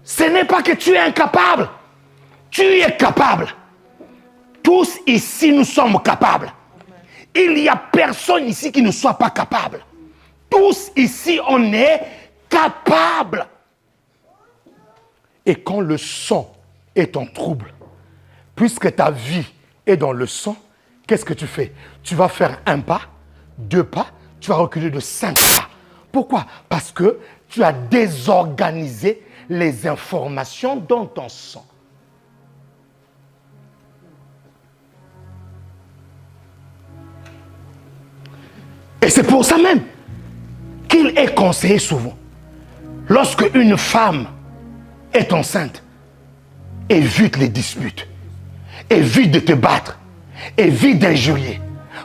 Speaker 1: Ce n'est pas que tu es incapable. Tu es capable. Tous ici, nous sommes capables. Il n'y a personne ici qui ne soit pas capable. Tous ici, on est capables. Et quand le sang est en trouble, puisque ta vie est dans le sang, qu'est-ce que tu fais? Tu vas faire un pas, 2 pas, tu vas reculer de 5 pas. Pourquoi? Parce que tu as désorganisé les informations dans ton sang. Et c'est pour ça même qu'il est conseillé souvent, lorsque une femme est enceinte, évite les disputes, évite de te battre, évite d'injurier,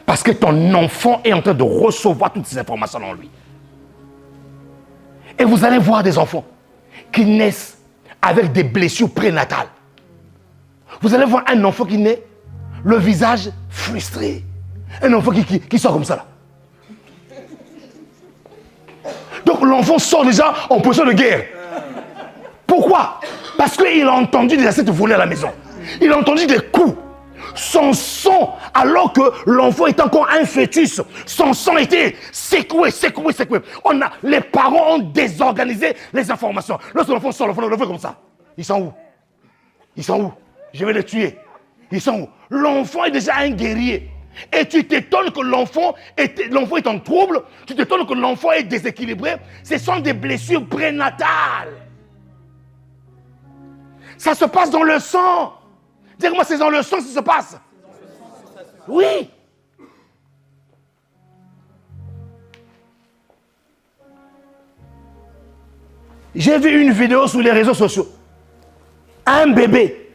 Speaker 1: parce que ton enfant est en train de recevoir toutes ces informations en lui. Et vous allez voir des enfants qui naissent avec des blessures prénatales. Vous allez voir un enfant qui naît, le visage frustré, un enfant qui sort comme ça là. Donc l'enfant sort déjà en position de guerre. Pourquoi? Parce qu'il a entendu des assiettes volées à la maison. Il a entendu des coups. Son sang, alors que l'enfant est encore un fœtus, son sang était secoué. Les parents ont désorganisé les informations. Lorsque l'enfant sort, l'enfant comme ça. Ils sont où? Ils sont où? Je vais les tuer. Ils sont où? L'enfant est déjà un guerrier. Et tu t'étonnes que l'enfant est en trouble, tu t'étonnes que l'enfant est déséquilibré. Ce sont des blessures prénatales. Ça se passe dans le sang. Dis-moi, c'est dans le sang que ça se passe. Oui. J'ai vu une vidéo sur les réseaux sociaux. Un bébé,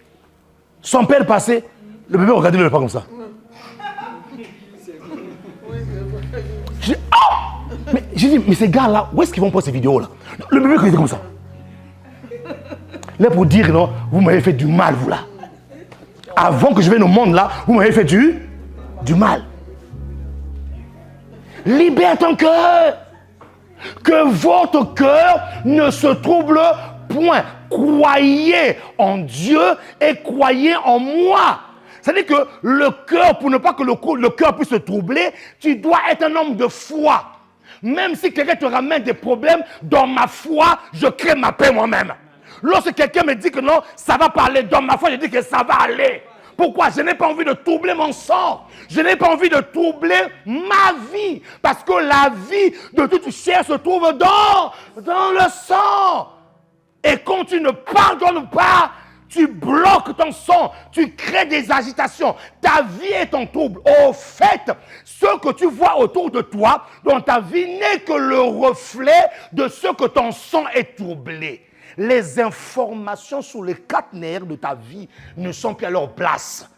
Speaker 1: son père passait, le bébé regardait le pas comme ça. J'ai dit, mais ces gars-là, où est-ce qu'ils vont prendre ces vidéos-là? Le bébé qui était comme ça. Là, pour dire, non, vous m'avez fait du mal, vous là. Avant que je vienne au monde là, vous m'avez fait du mal. Libère ton cœur. Que votre cœur ne se trouble point. Croyez en Dieu et croyez en moi. C'est-à-dire que le cœur, pour ne pas que le cœur puisse se troubler, tu dois être un homme de foi. Même si quelqu'un te ramène des problèmes, dans ma foi, je crée ma paix moi-même. Lorsque quelqu'un me dit que non, ça va pas aller dans ma foi, je dis que ça va aller. Pourquoi? Je n'ai pas envie de troubler mon sang. Je n'ai pas envie de troubler ma vie. Parce que la vie de toute chair se trouve dans le sang. Et quand tu ne pardonnes pas, tu bloques ton sang, tu crées des agitations. Ta vie est en trouble. Au fait, ce que tu vois autour de toi, dans ta vie, n'est que le reflet de ce que ton sang est troublé. Les informations sur les 4 nerfs de ta vie ne sont plus à leur place.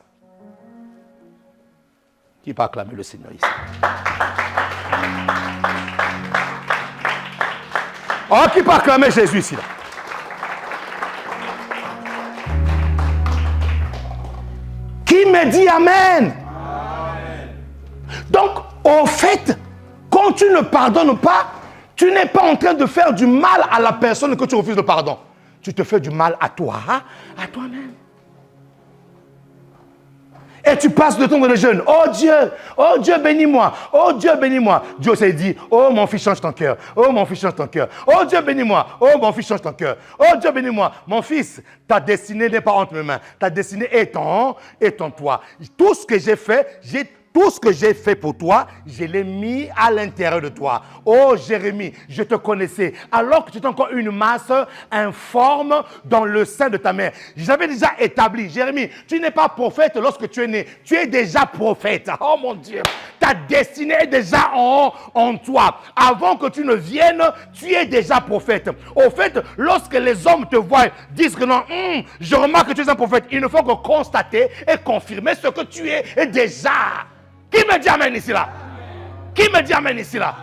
Speaker 1: Qui peut acclamer le Seigneur ici? Oh, qui peut acclamer Jésus ici là? Qui me dit Amen? Amen. Donc, au fait, quand tu ne pardonnes pas, tu n'es pas en train de faire du mal à la personne que tu refuses le pardon. Tu te fais du mal à toi, à toi-même. Et tu passes le temps de le jeûne. Oh Dieu bénis-moi. Oh Dieu bénis-moi. Dieu s'est dit, oh mon fils change ton cœur. Oh mon fils change ton cœur. Oh Dieu bénis-moi. Oh mon fils change ton cœur. Oh Dieu bénis-moi. Mon fils, ta destinée n'est pas entre mes mains. Ta destinée est en toi. Tout ce que j'ai fait pour toi, je l'ai mis à l'intérieur de toi. Oh Jérémie, je te connaissais. Alors que tu étais encore une masse informe dans le sein de ta mère. J'avais déjà établi. Jérémie, tu n'es pas prophète lorsque tu es né. Tu es déjà prophète. Oh mon Dieu. Ta destinée est déjà en toi. Avant que tu ne viennes, tu es déjà prophète. Au fait, lorsque les hommes te voient, disent que non, je remarque que tu es un prophète, il ne faut que constater et confirmer ce que tu es déjà. Qui me dit amen ici là? Qui me dit amen ici là?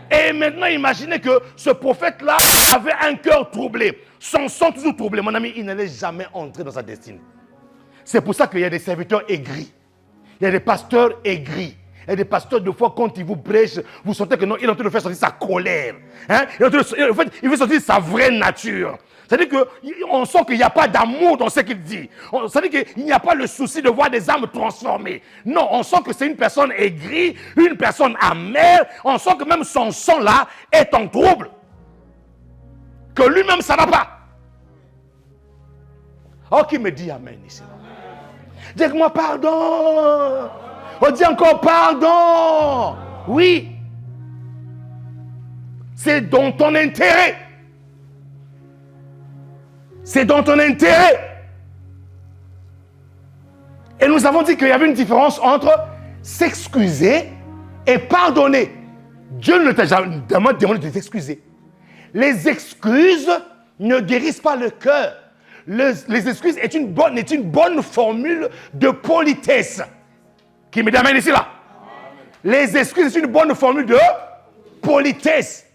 Speaker 1: Et maintenant, imaginez que ce prophète-là avait un cœur troublé. Son sang toujours troublé. Mon ami, il n'allait jamais entrer dans sa destinée. C'est pour ça qu'il y a des serviteurs aigris. Il y a des pasteurs aigris. Il y a des pasteurs, de fois, quand ils vous prêchent, vous sentez que non, il est en train de faire sortir sa colère. Hein? En fait, il veut sortir sa vraie nature. C'est-à-dire qu'on sent qu'il n'y a pas d'amour dans ce qu'il dit. C'est-à-dire qu'il n'y a pas le souci de voir des âmes transformées. Non, on sent que c'est une personne aigrie, une personne amère. On sent que même son sang-là est en trouble. Que lui-même, ça ne va pas. Oh, qui me dit amen ici? Dis-moi pardon. On dit encore pardon. Oui. C'est dans ton intérêt. C'est dans ton intérêt. Et nous avons dit qu'il y avait une différence entre s'excuser et pardonner. Dieu ne t'a jamais demandé de t'excuser. Les excuses ne guérissent pas le cœur. Les excuses est une bonne formule de politesse. Qui me dit amen ici là? Les excuses, c'est une bonne formule de politesse.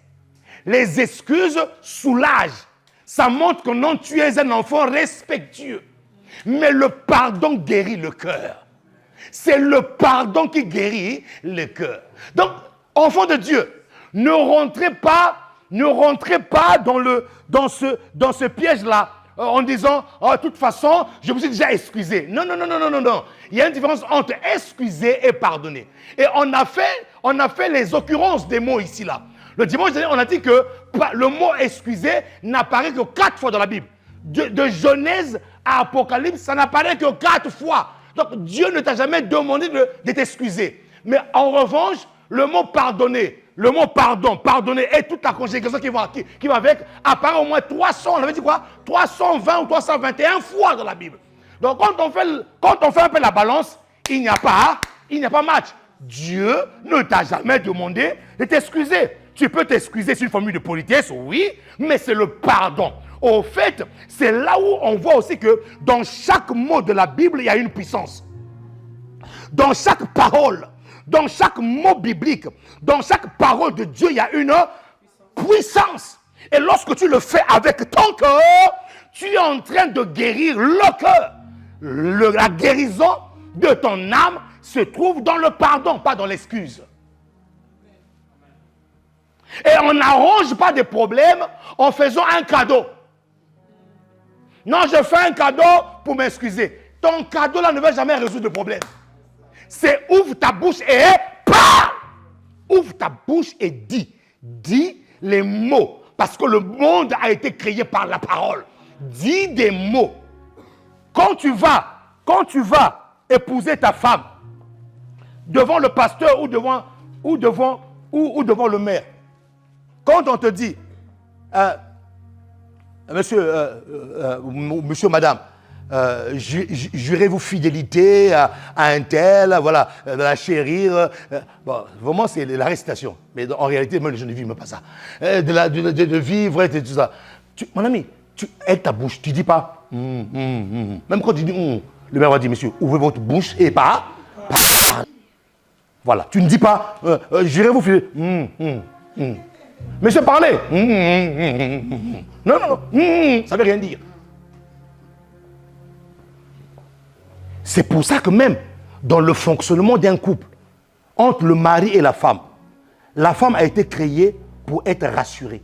Speaker 1: Les excuses soulagent. Ça montre que non, tu es un enfant respectueux. Mais le pardon guérit le cœur. C'est le pardon qui guérit le cœur. Donc, enfants de Dieu, ne rentrez pas dans ce piège-là en disant, oh, de toute façon, je me suis déjà excusé. Non. Il y a une différence entre excuser et pardonner. Et on a fait les occurrences des mots ici, là. Le dimanche dernier, on a dit que le mot excuser n'apparaît que 4 fois dans la Bible. De Genèse à Apocalypse, ça n'apparaît que 4 fois. Donc Dieu ne t'a jamais demandé de t'excuser. Mais en revanche, le mot pardonner, le mot pardonner et toute la conjugation qui va avec, apparaît au moins 300, on avait dit quoi? 320 ou 321 fois dans la Bible. Donc quand on fait un peu la balance, il n'y a pas match. Dieu ne t'a jamais demandé de t'excuser. Tu peux t'excuser, c'est une formule de politesse, oui, mais c'est le pardon. Au fait, c'est là où on voit aussi que dans chaque mot de la Bible, il y a une puissance. Dans chaque parole, dans chaque mot biblique, dans chaque parole de Dieu, il y a une puissance. Et lorsque tu le fais avec ton cœur, tu es en train de guérir le cœur. La guérison de ton âme se trouve dans le pardon, pas dans l'excuse. Et on n'arrange pas des problèmes en faisant un cadeau. Non, je fais un cadeau pour m'excuser. Ton cadeau là ne va jamais résoudre le problème. C'est ouvre ta bouche et parle. Ouvre ta bouche et dis les mots. Parce que le monde a été créé par la parole. dis des mots. Quand tu vas épouser ta femme devant le pasteur ou devant le maire, quand on te dit, monsieur, madame, jurez-vous fidélité à un tel, voilà, de la chérir. Bon, vraiment, c'est la récitation. Mais en réalité, moi, je ne vis même pas ça. De vivre et tout ça. Mon ami, tu aides ta bouche, tu ne dis pas. Même quand tu dis, le maire va dire, monsieur, ouvrez votre bouche et pas. Voilà, tu ne dis pas, jurez-vous fidélité. Monsieur, parlez. Non, ça ne veut rien dire. C'est pour ça que même dans le fonctionnement d'un couple, entre le mari et la femme a été créée pour être rassurée.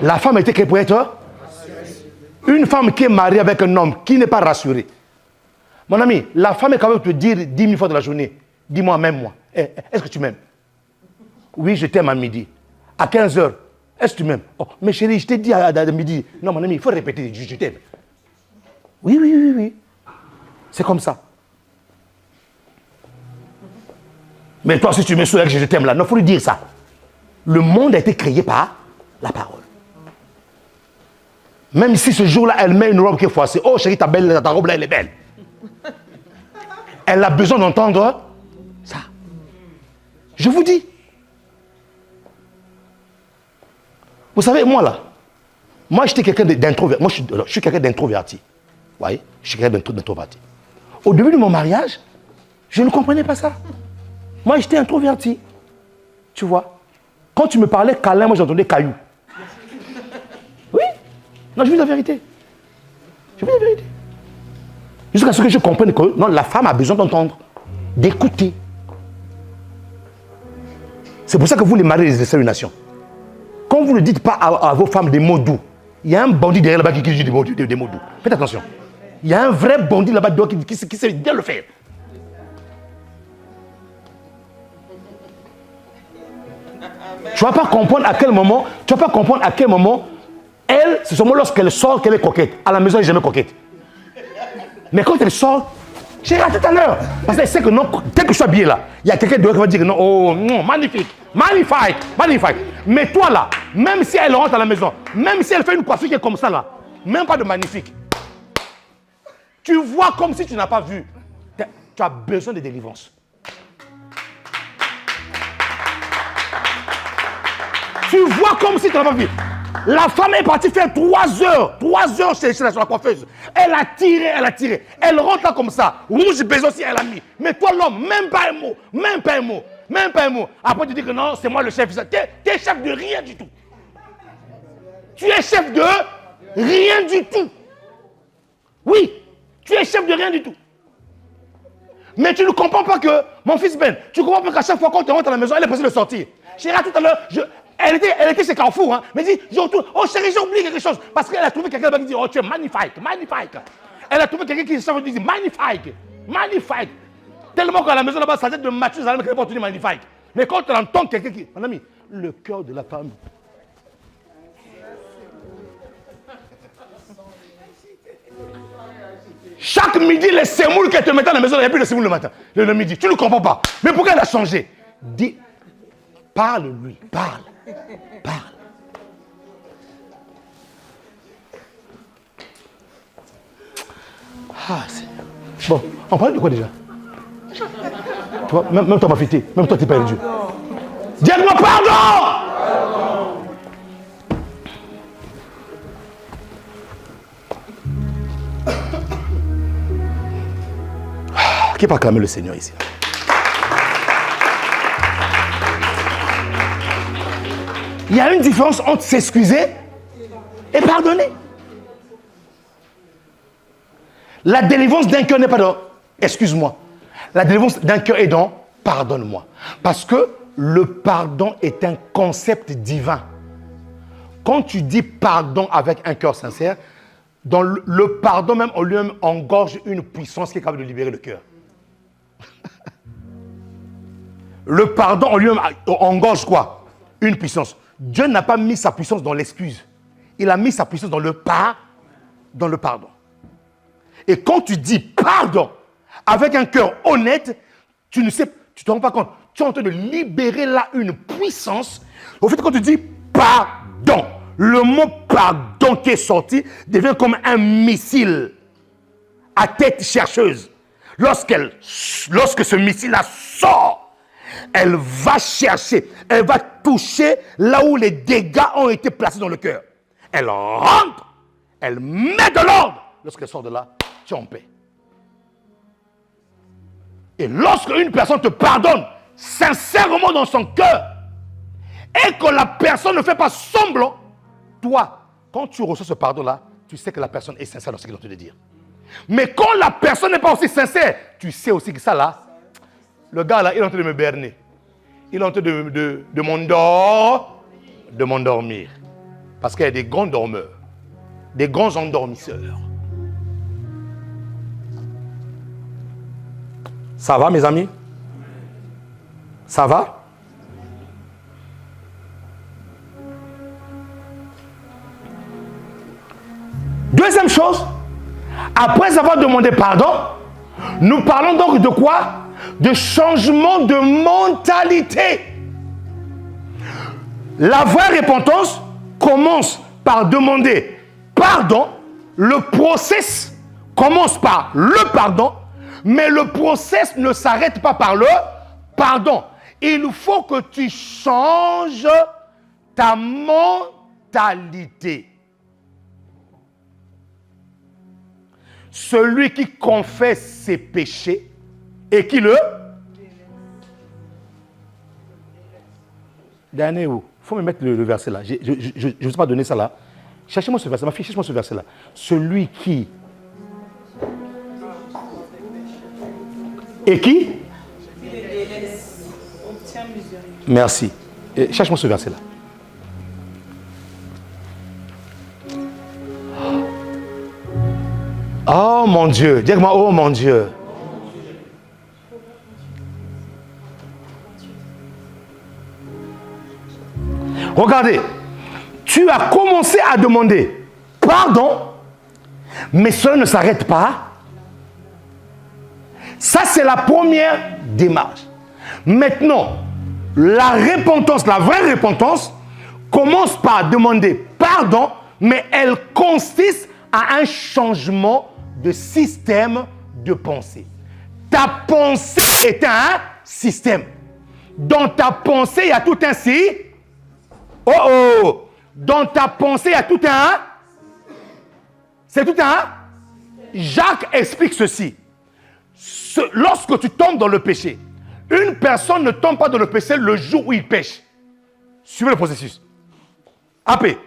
Speaker 1: La femme a été créée pour être rassurée. Une femme qui est mariée avec un homme qui n'est pas rassuré. Mon ami, la femme est capable de te dire 10 000 fois de la journée, dis-moi, même-moi. Est-ce que tu m'aimes? Oui, je t'aime à midi. À 15 heures, est-ce que tu m'aimes? Oh, mais chérie, je t'ai dit à midi. Non, mon ami, il faut répéter, je t'aime. Oui. C'est comme ça. Mais toi, si tu me souhaites que je t'aime là, non, il faut lui dire ça. Le monde a été créé par la parole. Même si ce jour-là, elle met une robe qui est froissée. Oh chérie, ta robe là, elle est belle. Elle a besoin d'entendre ça. Je vous dis. Vous savez, moi, j'étais quelqu'un d'introverti. Moi, je suis quelqu'un d'introverti. Vous voyez? Je suis quelqu'un d'introverti. Au début de mon mariage, je ne comprenais pas ça. Moi, j'étais introverti. Tu vois? Quand tu me parlais câlin, moi, j'entendais caillou. Oui? Non, je vous dis la vérité. Jusqu'à ce que je comprenne que non, la femme a besoin d'entendre, d'écouter. C'est pour ça que vous, les maris, les nation. Quand vous ne dites pas à vos femmes des mots doux, il y a un bandit derrière là-bas qui dit des mots doux. Faites attention. Il y a un vrai bandit là-bas qui sait bien le faire. Tu ne vas pas comprendre à quel moment, elle, c'est seulement lorsqu'elle sort qu'elle est coquette. À la maison, elle n'est jamais coquette. Mais quand elle sort, j'ai raté tout à l'heure. Parce qu'elle sait que non, dès que je suis habillé là, il y a quelqu'un d'autre qui va dire non, oh non, magnifique. Mais toi là, même si elle rentre à la maison, même si elle fait une coiffure qui est comme ça là, même pas de magnifique. Tu vois comme si tu n'as pas vu. Tu as besoin de délivrance. Tu vois comme si tu n'as pas vu. La femme est partie faire 3 heures chez la coiffeuse. Elle a tiré. Elle rentre là comme ça. Rouge besoin aussi, elle a mis. Mais toi, l'homme, même pas un mot. Après, tu dis que non, c'est moi le chef. Tu es chef de rien du tout. Tu es chef de rien du tout. Oui, tu es chef de rien du tout. Mais tu ne comprends pas que, mon fils Ben, tu ne comprends pas qu'à chaque fois quand tu rentres à la maison, elle est pressée de sortir. Chérie, tout à l'heure, elle était chez Carrefour, hein, mais dit, je retourne. Oh chérie, j'ai oublié quelque chose. Parce qu'elle a trouvé quelqu'un qui dit, oh tu es magnifique. Elle a trouvé quelqu'un qui dit, magnifique. Tellement qu'à la maison là-bas, ça tête de Mathieu, ça ne pas dire magnifique. Mais quand tu entends quelqu'un qui, mon ami, le cœur de la femme. Chaque midi, les sémoules qu'elle te mettait à la maison, il n'y a plus de sémoules le matin, le midi. Tu ne comprends pas. Mais pourquoi elle a changé? Dis, parle-lui, parle. Ah, Seigneur. Bon, on parle de quoi déjà? Toi, même toi, ma fille, même toi, tu n'es pas Dieu. Dis-moi pardon! Qui peut acclamer le Seigneur ici? Il y a une différence entre s'excuser et pardonner. La délivrance d'un cœur n'est pas dans excuse-moi. La délivrance d'un cœur est dans pardonne-moi. Parce que le pardon est un concept divin. Quand tu dis pardon avec un cœur sincère, dans le pardon même en lui-même engorge une puissance qui est capable de libérer le cœur. Le pardon en lui-même engorge quoi? Une puissance. Dieu n'a pas mis sa puissance dans l'excuse. Il a mis sa puissance dans le pardon. Et quand tu dis pardon avec un cœur honnête, tu ne te rends pas compte. Tu es en train de libérer là une puissance. Au fait, quand tu dis pardon, le mot pardon qui est sorti devient comme un missile à tête chercheuse. Lorsque ce missile-là sort, elle va chercher, elle va toucher là où les dégâts ont été placés dans le cœur. Elle rentre, elle met de l'ordre. Lorsqu'elle sort de là, tu es en paix. Et lorsque une personne te pardonne sincèrement dans son cœur et que la personne ne fait pas semblant, toi, quand tu reçois ce pardon-là, tu sais que la personne est sincère dans ce qu'elle est en train de dire. Mais quand la personne n'est pas aussi sincère, tu sais aussi que ça là, le gars là, il est en train de me berner. Il est en train de m'endormir. Parce qu'il y a des grands dormeurs, des grands endormisseurs. Ça va, mes amis? Ça va? Deuxième chose, après avoir demandé pardon, nous parlons donc de quoi? De changement de mentalité. La vraie repentance commence par demander pardon. Le process commence par le pardon, mais le process ne s'arrête pas par le pardon. Il faut que tu changes ta mentalité. Celui qui confesse ses péchés et qui le... Dernier où? Il faut me mettre le verset là. Je ne vous ai pas donné ça là. Cherchez-moi ce verset. Ma fille, cherche-moi ce verset là. Celui qui... Et qui? Merci. Cherche-moi ce verset là. Oh mon Dieu. Dis-moi, oh mon Dieu. Regardez, tu as commencé à demander pardon, mais cela ne s'arrête pas. Ça, c'est la première démarche. Maintenant, la repentance, la vraie repentance, commence par demander pardon, mais elle consiste à un changement de système de pensée. Ta pensée est un système. Dans ta pensée, il y a tout un système. Oh! Dans ta pensée, il y a tout un... C'est tout un... Jacques explique ceci. Lorsque tu tombes dans le péché, une personne ne tombe pas dans le péché le jour où il pêche. Suivez le processus. AP.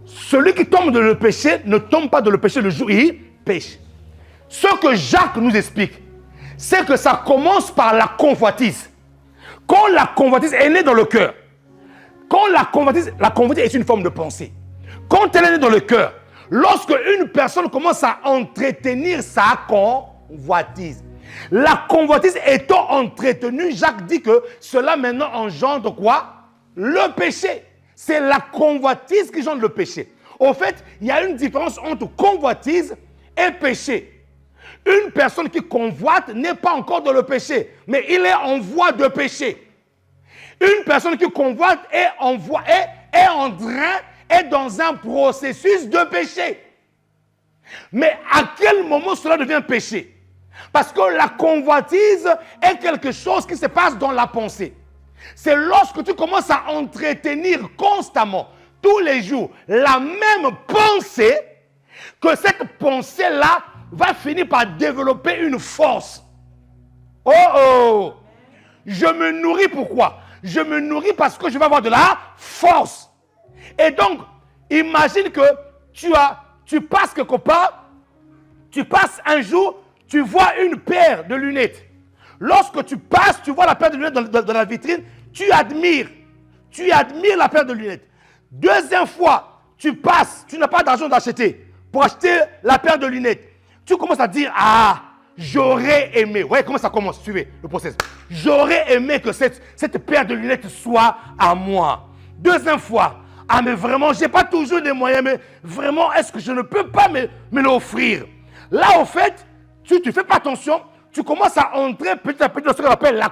Speaker 1: Celui qui tombe dans le péché ne tombe pas dans le péché le jour où il pêche. Ce que Jacques nous explique, c'est que ça commence par la convoitise. Quand la convoitise est née dans le cœur, quand la convoitise est une forme de pensée. Quand elle est née dans le cœur, lorsque une personne commence à entretenir sa convoitise, la convoitise étant entretenue, Jacques dit que cela maintenant engendre quoi? Le péché. C'est la convoitise qui engendre le péché. Au fait, il y a une différence entre convoitise et péché. Une personne qui convoite n'est pas encore dans le péché, mais il est en voie de péché. Une personne qui convoite est dans un processus de péché. Mais à quel moment cela devient péché? Parce que la convoitise est quelque chose qui se passe dans la pensée. C'est lorsque tu commences à entretenir constamment, tous les jours, la même pensée, que cette pensée-là va finir par développer une force. Oh! Je me nourris pourquoi? Je me nourris parce que je vais avoir de la force. Et donc, imagine que tu passes quelque part, tu passes un jour, tu vois une paire de lunettes. Lorsque tu passes, tu vois la paire de lunettes dans la vitrine, tu admires la paire de lunettes. Deuxième fois, tu passes, tu n'as pas d'argent d'acheter pour acheter la paire de lunettes. Tu commences à dire, ah, j'aurais aimé. Vous voyez comment ça commence? Suivez le process. J'aurais aimé que cette paire de lunettes soit à moi. Deuxième fois, ah mais vraiment, je n'ai pas toujours les moyens, mais vraiment, est-ce que je ne peux pas me l'offrir? Là, en fait, tu ne fais pas attention, tu commences à entrer petit à petit dans ce qu'on appelle la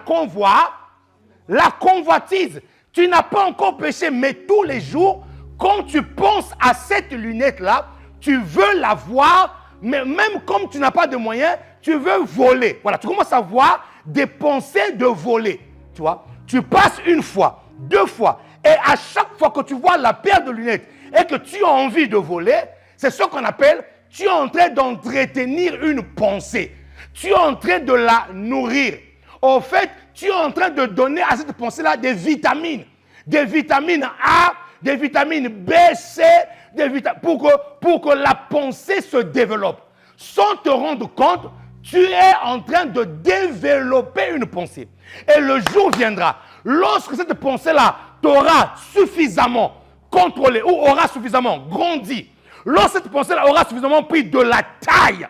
Speaker 1: convoitise. Tu n'as pas encore péché, mais tous les jours, quand tu penses à cette lunette-là, tu veux la voir, mais même comme tu n'as pas de moyens, tu veux voler. Voilà, tu commences à voir des pensées de voler. Tu vois, tu passes une fois, deux fois, et à chaque fois que tu vois la paire de lunettes et que tu as envie de voler, c'est ce qu'on appelle, tu es en train d'entretenir une pensée. Tu es en train de la nourrir. En fait, tu es en train de donner à cette pensée-là des vitamines A, des vitamines B, C, pour que la pensée se développe. Sans te rendre compte, tu es en train de développer une pensée. Et le jour viendra, lorsque cette pensée-là t'aura suffisamment contrôlé ou aura suffisamment grandi, lorsque cette pensée-là aura suffisamment pris de la taille,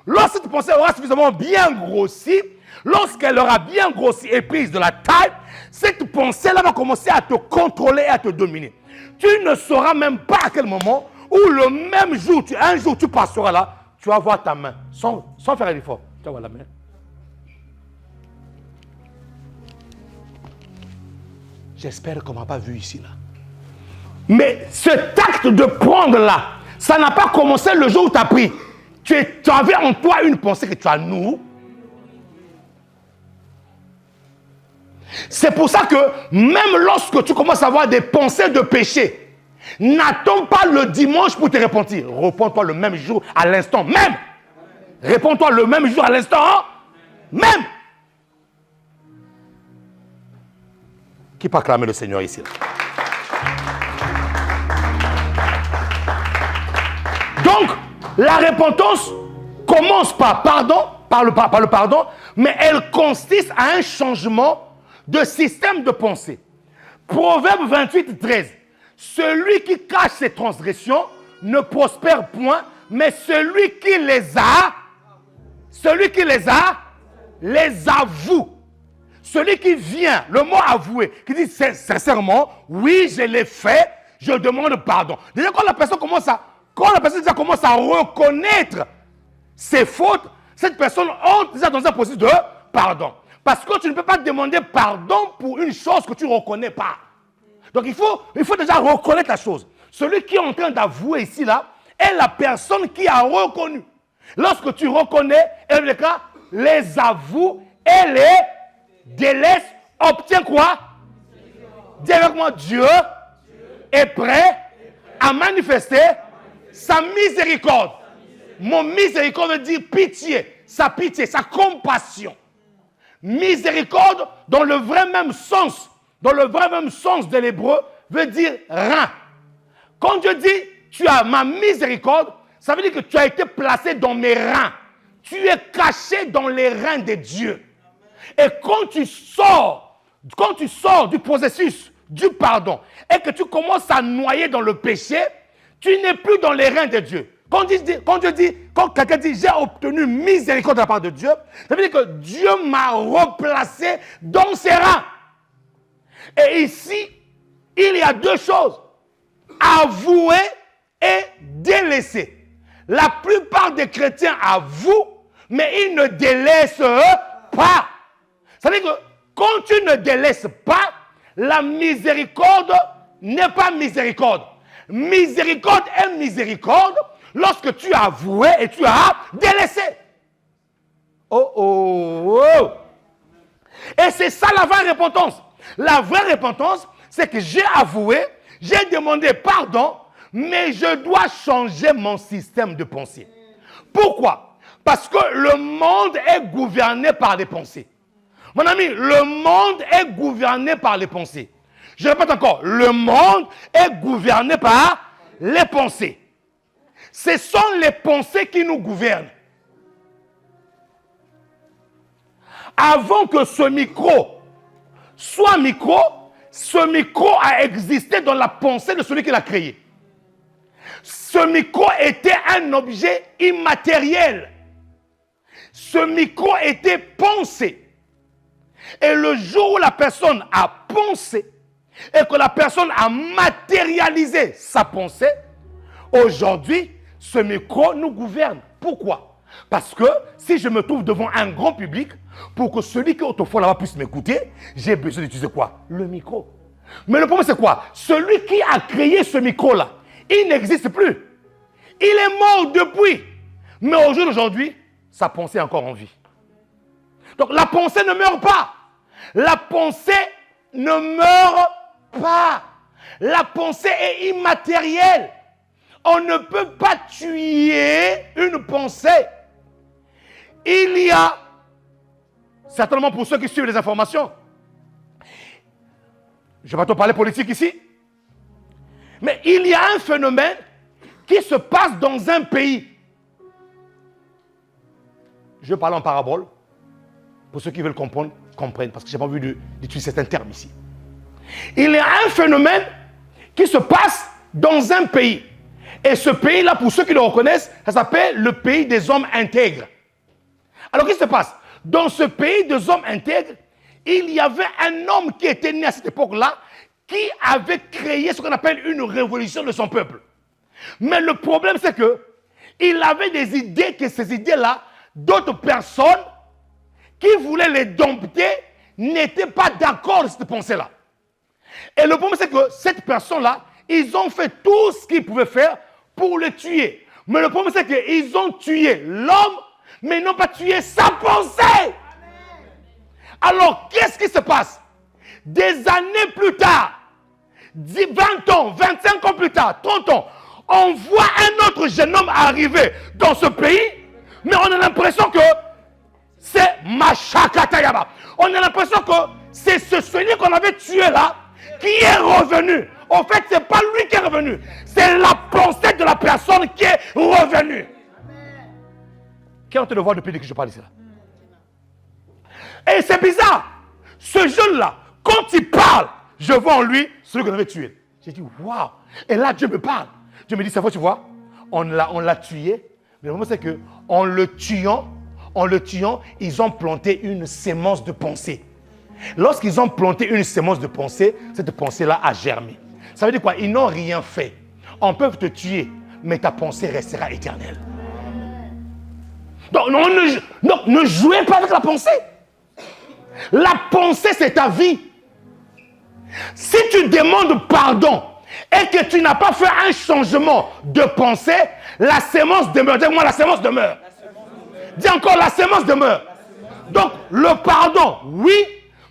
Speaker 1: lorsque cette pensée aura suffisamment bien grossi, lorsqu'elle aura bien grossi et prise de la taille, cette pensée-là va commencer à te contrôler et à te dominer. Tu ne sauras même pas à quel moment, où le même jour, un jour tu passeras là, tu vas voir ta main, sans faire un effort. Tu vas voir la main. J'espère qu'on ne m'a pas vu ici là. Mais cet acte de prendre là, ça n'a pas commencé le jour où tu as pris. Tu avais en toi une pensée que tu as nous. C'est pour ça que même lorsque tu commences à avoir des pensées de péché, n'attends pas le dimanche pour te repentir. Réponds-toi le même jour à l'instant même. Réponds-toi le même jour à l'instant même. Qui peut acclamer le Seigneur ici? Donc, la repentance commence par le pardon, mais elle consiste à un changement de système de pensée. Proverbe 28, 13. Celui qui cache ses transgressions ne prospère point, mais celui qui les avoue. Celui qui vient, le mot avouer, qui dit sincèrement, oui, je l'ai fait, je demande pardon. Déjà, quand la personne commence à reconnaître ses fautes, cette personne entre déjà dans un processus de pardon. Parce que tu ne peux pas demander pardon pour une chose que tu ne reconnais pas. Donc il faut déjà reconnaître la chose. Celui qui est en train d'avouer ici, là, est la personne qui a reconnu. Lorsque tu reconnais, les avoue et les délaisse, obtient quoi? Dis avec moi, Dieu est prêt à manifester sa miséricorde. Mon miséricorde veut dire pitié, sa compassion. Miséricorde, dans le vrai même sens de l'hébreu, veut dire rein. Quand Dieu dit, tu as ma miséricorde, ça veut dire que tu as été placé dans mes reins. Tu es caché dans les reins de Dieu. Et quand tu sors du processus du pardon et que tu commences à noyer dans le péché, tu n'es plus dans les reins de Dieu. Quand quelqu'un dit j'ai obtenu miséricorde de la part de Dieu, ça veut dire que Dieu m'a replacé dans ses reins. Et ici, il y a deux choses. Avouer et délaisser. La plupart des chrétiens avouent, mais ils ne délaissent pas. Ça veut dire que quand tu ne délaisses pas, la miséricorde n'est pas miséricorde. Miséricorde est miséricorde lorsque tu as avoué et tu as délaissé. Et c'est ça la vraie repentance. La vraie repentance, c'est que j'ai avoué, j'ai demandé pardon, mais je dois changer mon système de pensée. Pourquoi? Parce que le monde est gouverné par les pensées. Mon ami, le monde est gouverné par les pensées. Je répète encore, le monde est gouverné par les pensées. Ce sont les pensées qui nous gouvernent. Avant que ce micro soit micro, ce micro a existé dans la pensée de celui qui l'a créé. Ce micro était un objet immatériel. Ce micro était pensé. Et le jour où la personne a pensé et que la personne a matérialisé sa pensée, aujourd'hui, ce micro nous gouverne. Pourquoi? Parce que si je me trouve devant un grand public, pour que celui qui est autrefois là-bas puisse m'écouter, j'ai besoin d'utiliser quoi? Le micro. Mais le problème c'est quoi? Celui qui a créé ce micro-là, il n'existe plus. Il est mort depuis. Mais au jour d'aujourd'hui, sa pensée est encore en vie. Donc la pensée ne meurt pas. La pensée ne meurt pas. La pensée est immatérielle. On ne peut pas tuer une pensée. Il y a, certainement pour ceux qui suivent les informations, je vais te parler politique ici, mais il y a un phénomène qui se passe dans un pays. Je vais parler en parabole, pour ceux qui veulent comprendre, comprennent, parce que je n'ai pas envie d'utiliser certains termes ici. Il y a un phénomène qui se passe dans un pays. Et ce pays-là, pour ceux qui le reconnaissent, ça s'appelle le pays des hommes intègres. Alors, qu'est-ce qui se passe? Dans ce pays des hommes intègres, il y avait un homme qui était né à cette époque-là, qui avait créé ce qu'on appelle une révolution de son peuple. Mais le problème, c'est que il avait des idées, que ces idées-là, d'autres personnes qui voulaient les dompter n'étaient pas d'accord avec cette pensée-là. Et le problème, c'est que cette personne-là, ils ont fait tout ce qu'ils pouvaient faire pour le tuer. Mais le problème, c'est qu'ils ont tué l'homme, mais ils n'ont pas tué sa pensée. Alors, qu'est-ce qui se passe? Des années plus tard, 20 ans, 25 ans plus tard, 30 ans, on voit un autre jeune homme arriver dans ce pays, mais on a l'impression que c'est Machakatayaba. On a l'impression que c'est celui qu'on avait tué là qui est revenu. En fait, ce n'est pas lui qui est revenu. C'est la pensée de la personne qui est revenue. Qui ont te le voir depuis que je parle ici là? Et c'est bizarre. Ce jeune-là, quand il parle, je vois en lui celui qu'on avait tué. J'ai dit, waouh. Et là, Dieu me parle. Dieu me dit, ça fois, tu vois, on l'a tué. Mais le moment, c'est qu'en le tuant, ils ont planté une sémence de pensée. Lorsqu'ils ont planté une sémence de pensée, cette pensée-là a germé. Ça veut dire quoi? Ils n'ont rien fait. On peut te tuer, mais ta pensée restera éternelle. Donc, ne jouez pas avec la pensée. La pensée, c'est ta vie. Si tu demandes pardon et que tu n'as pas fait un changement de pensée, la sémence demeure. Dis-moi, la sémence demeure. Dis encore, la sémence demeure. Donc, le pardon, oui,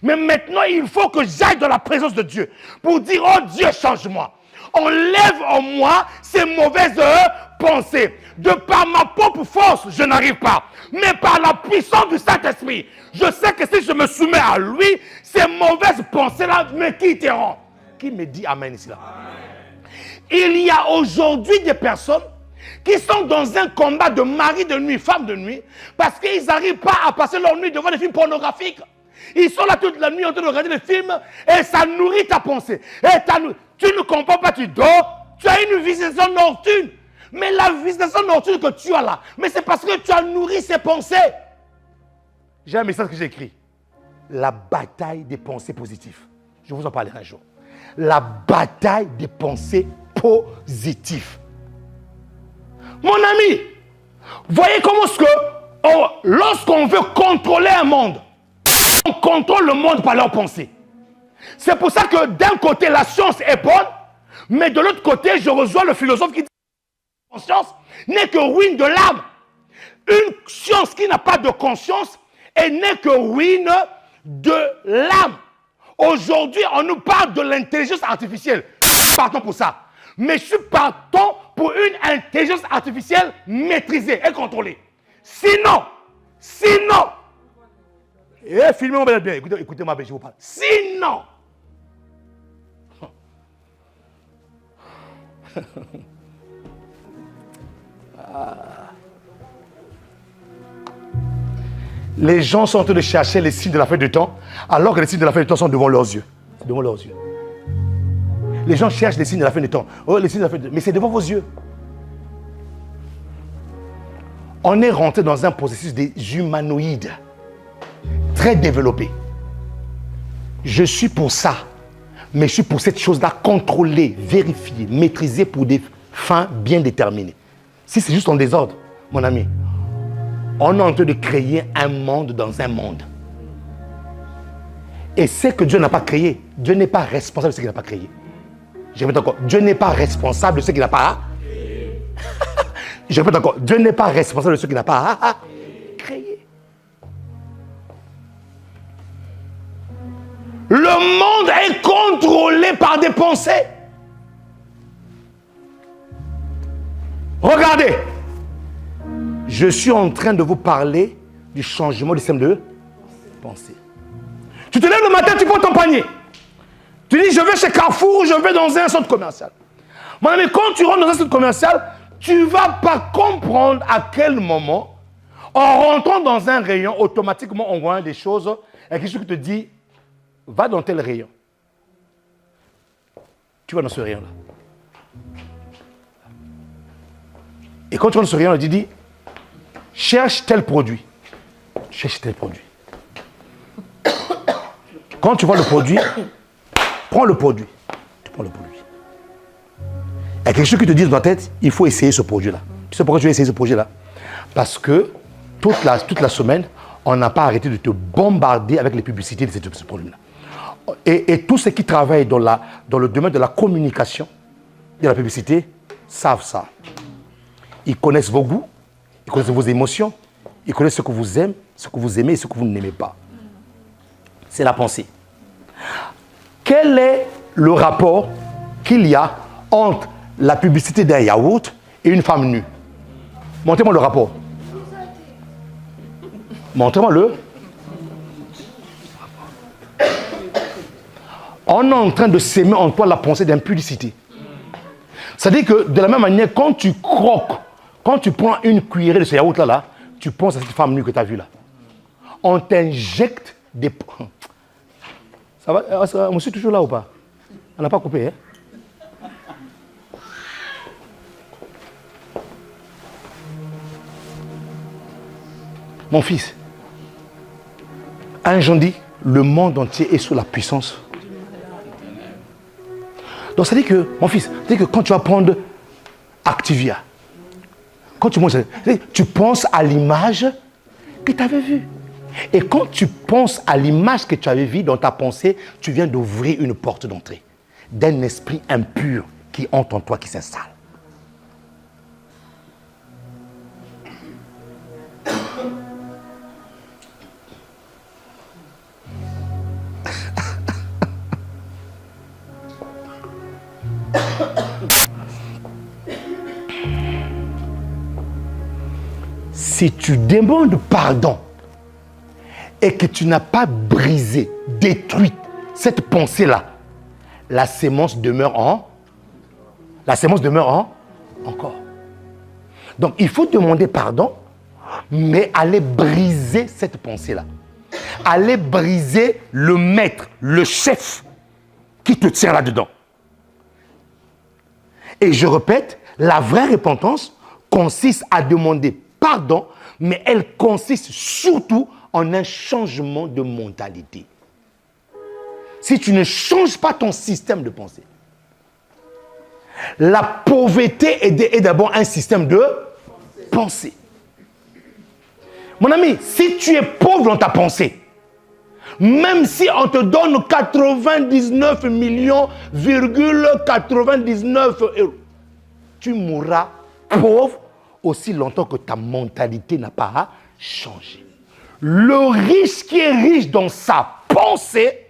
Speaker 1: mais maintenant, il faut que j'aille dans la présence de Dieu pour dire, oh Dieu, change-moi. Enlève en moi ces mauvaises pensées. De par ma propre force, je n'arrive pas. Mais par la puissance du Saint-Esprit, je sais que si je me soumets à lui, ces mauvaises pensées-là me quitteront. Qui me dit amen ici là? Il y a aujourd'hui des personnes qui sont dans un combat de mari de nuit, femme de nuit, parce qu'ils n'arrivent pas à passer leur nuit devant des films pornographiques. Ils sont là toute la nuit en train de regarder des films et ça nourrit ta pensée. Tu ne comprends pas, tu dors, tu as une visitation nocturne. Mais la visitation nocturne que tu as là, mais c'est parce que tu as nourri ces pensées. J'ai un message que j'ai écrit. La bataille des pensées positives. Je vous en parlerai un jour. La bataille des pensées positives. Mon ami, voyez comment est-ce que lorsqu'on veut contrôler un monde, on contrôle le monde par leurs pensées. C'est pour ça que d'un côté, la science est bonne, mais de l'autre côté, je rejoins le philosophe qui dit que la conscience n'est que ruine de l'âme. Une science qui n'a pas de conscience n'est que ruine de l'âme. Aujourd'hui, on nous parle de l'intelligence artificielle. Partons pour ça. Mais je suis partant pour une intelligence artificielle maîtrisée et contrôlée. Sinon, filmez-moi bien, écoutez-moi bien, je vous parle. Sinon, les gens sont en train de chercher les signes de la fin du temps, alors que les signes de la fin du temps sont devant leurs yeux. C'est devant leurs yeux. Les gens cherchent les signes de la fin du temps. Oh, les signes de la fin du temps. Mais c'est devant vos yeux. On est rentré dans un processus des humanoïdes très développé. Je suis pour ça. Mais je suis pour cette chose-là contrôlée, vérifiée, maîtrisée pour des fins bien déterminées. Si c'est juste en désordre, mon ami, on est en train de créer un monde dans un monde. Et ce que Dieu n'a pas créé, Dieu n'est pas responsable de ce qu'il n'a pas créé. Je répète encore, Dieu n'est pas responsable de ce qu'il n'a pas créé. Je répète encore, Dieu n'est pas responsable de ce qu'il n'a pas créé. Le monde est contrôlé par des pensées. Regardez, je suis en train de vous parler du changement du système de pensée. Tu te lèves le matin, tu prends ton panier. Tu dis, je vais chez Carrefour, je vais dans un centre commercial. Mon ami, quand tu rentres dans un centre commercial, tu ne vas pas comprendre à quel moment, en rentrant dans un rayon, automatiquement, on voit des choses, il y a quelque chose qui te dit, va dans tel rayon. Tu vas dans ce rayon-là. Et quand tu vas dans ce rayon-là, tu dis, cherche tel produit. Cherche tel produit. Quand tu vois le produit, prends le produit. Tu prends le produit. Il y a quelque chose qui te dit dans ta tête, il faut essayer ce produit-là. Tu sais pourquoi tu veux essayer ce produit-là? Parce que toute la semaine, on n'a pas arrêté de te bombarder avec les publicités de ce produit-là. Et tous ceux qui travaillent dans le domaine de la communication, de la publicité, savent ça. Ils connaissent vos goûts, ils connaissent vos émotions, ils connaissent ce que vous aimez, ce que vous aimez et ce que vous n'aimez pas. C'est la pensée. Quel est le rapport qu'il y a entre la publicité d'un yaourt et une femme nue? Montrez-moi le rapport. Montrez-moi le. On est en train de s'aimer en toi la pensée d'impudicité. C'est-à-dire que de la même manière, quand tu croques, quand tu prends une cuillerée de ce yaourt-là, tu penses à cette femme nue que tu as vue là. On t'injecte des... Ça va? On suit toujours là ou pas? On n'a pas coupé, hein? Mon fils, un jour dit, le monde entier est sous la puissance. Donc ça dit que, mon fils, ça dit que quand tu vas prendre Activia, quand tu manges, tu penses à l'image que tu avais vue. Et quand tu penses à l'image que tu avais vue dans ta pensée, tu viens d'ouvrir une porte d'entrée d'un esprit impur qui entre en toi, qui s'installe. Si tu demandes pardon et que tu n'as pas brisé, détruit cette pensée-là, la sémence demeure encore. Donc, il faut demander pardon, mais aller briser cette pensée-là. Aller briser le maître, le chef qui te tient là-dedans. Et je répète, la vraie repentance consiste à demander pardon, mais elle consiste surtout en un changement de mentalité. Si tu ne changes pas ton système de pensée, la pauvreté est d'abord un système de pensée. Mon ami, si tu es pauvre dans ta pensée, même si on te donne 99 millions, 99 euros, tu mourras pauvre aussi longtemps que ta mentalité n'a pas changé. Le riche qui est riche dans sa pensée,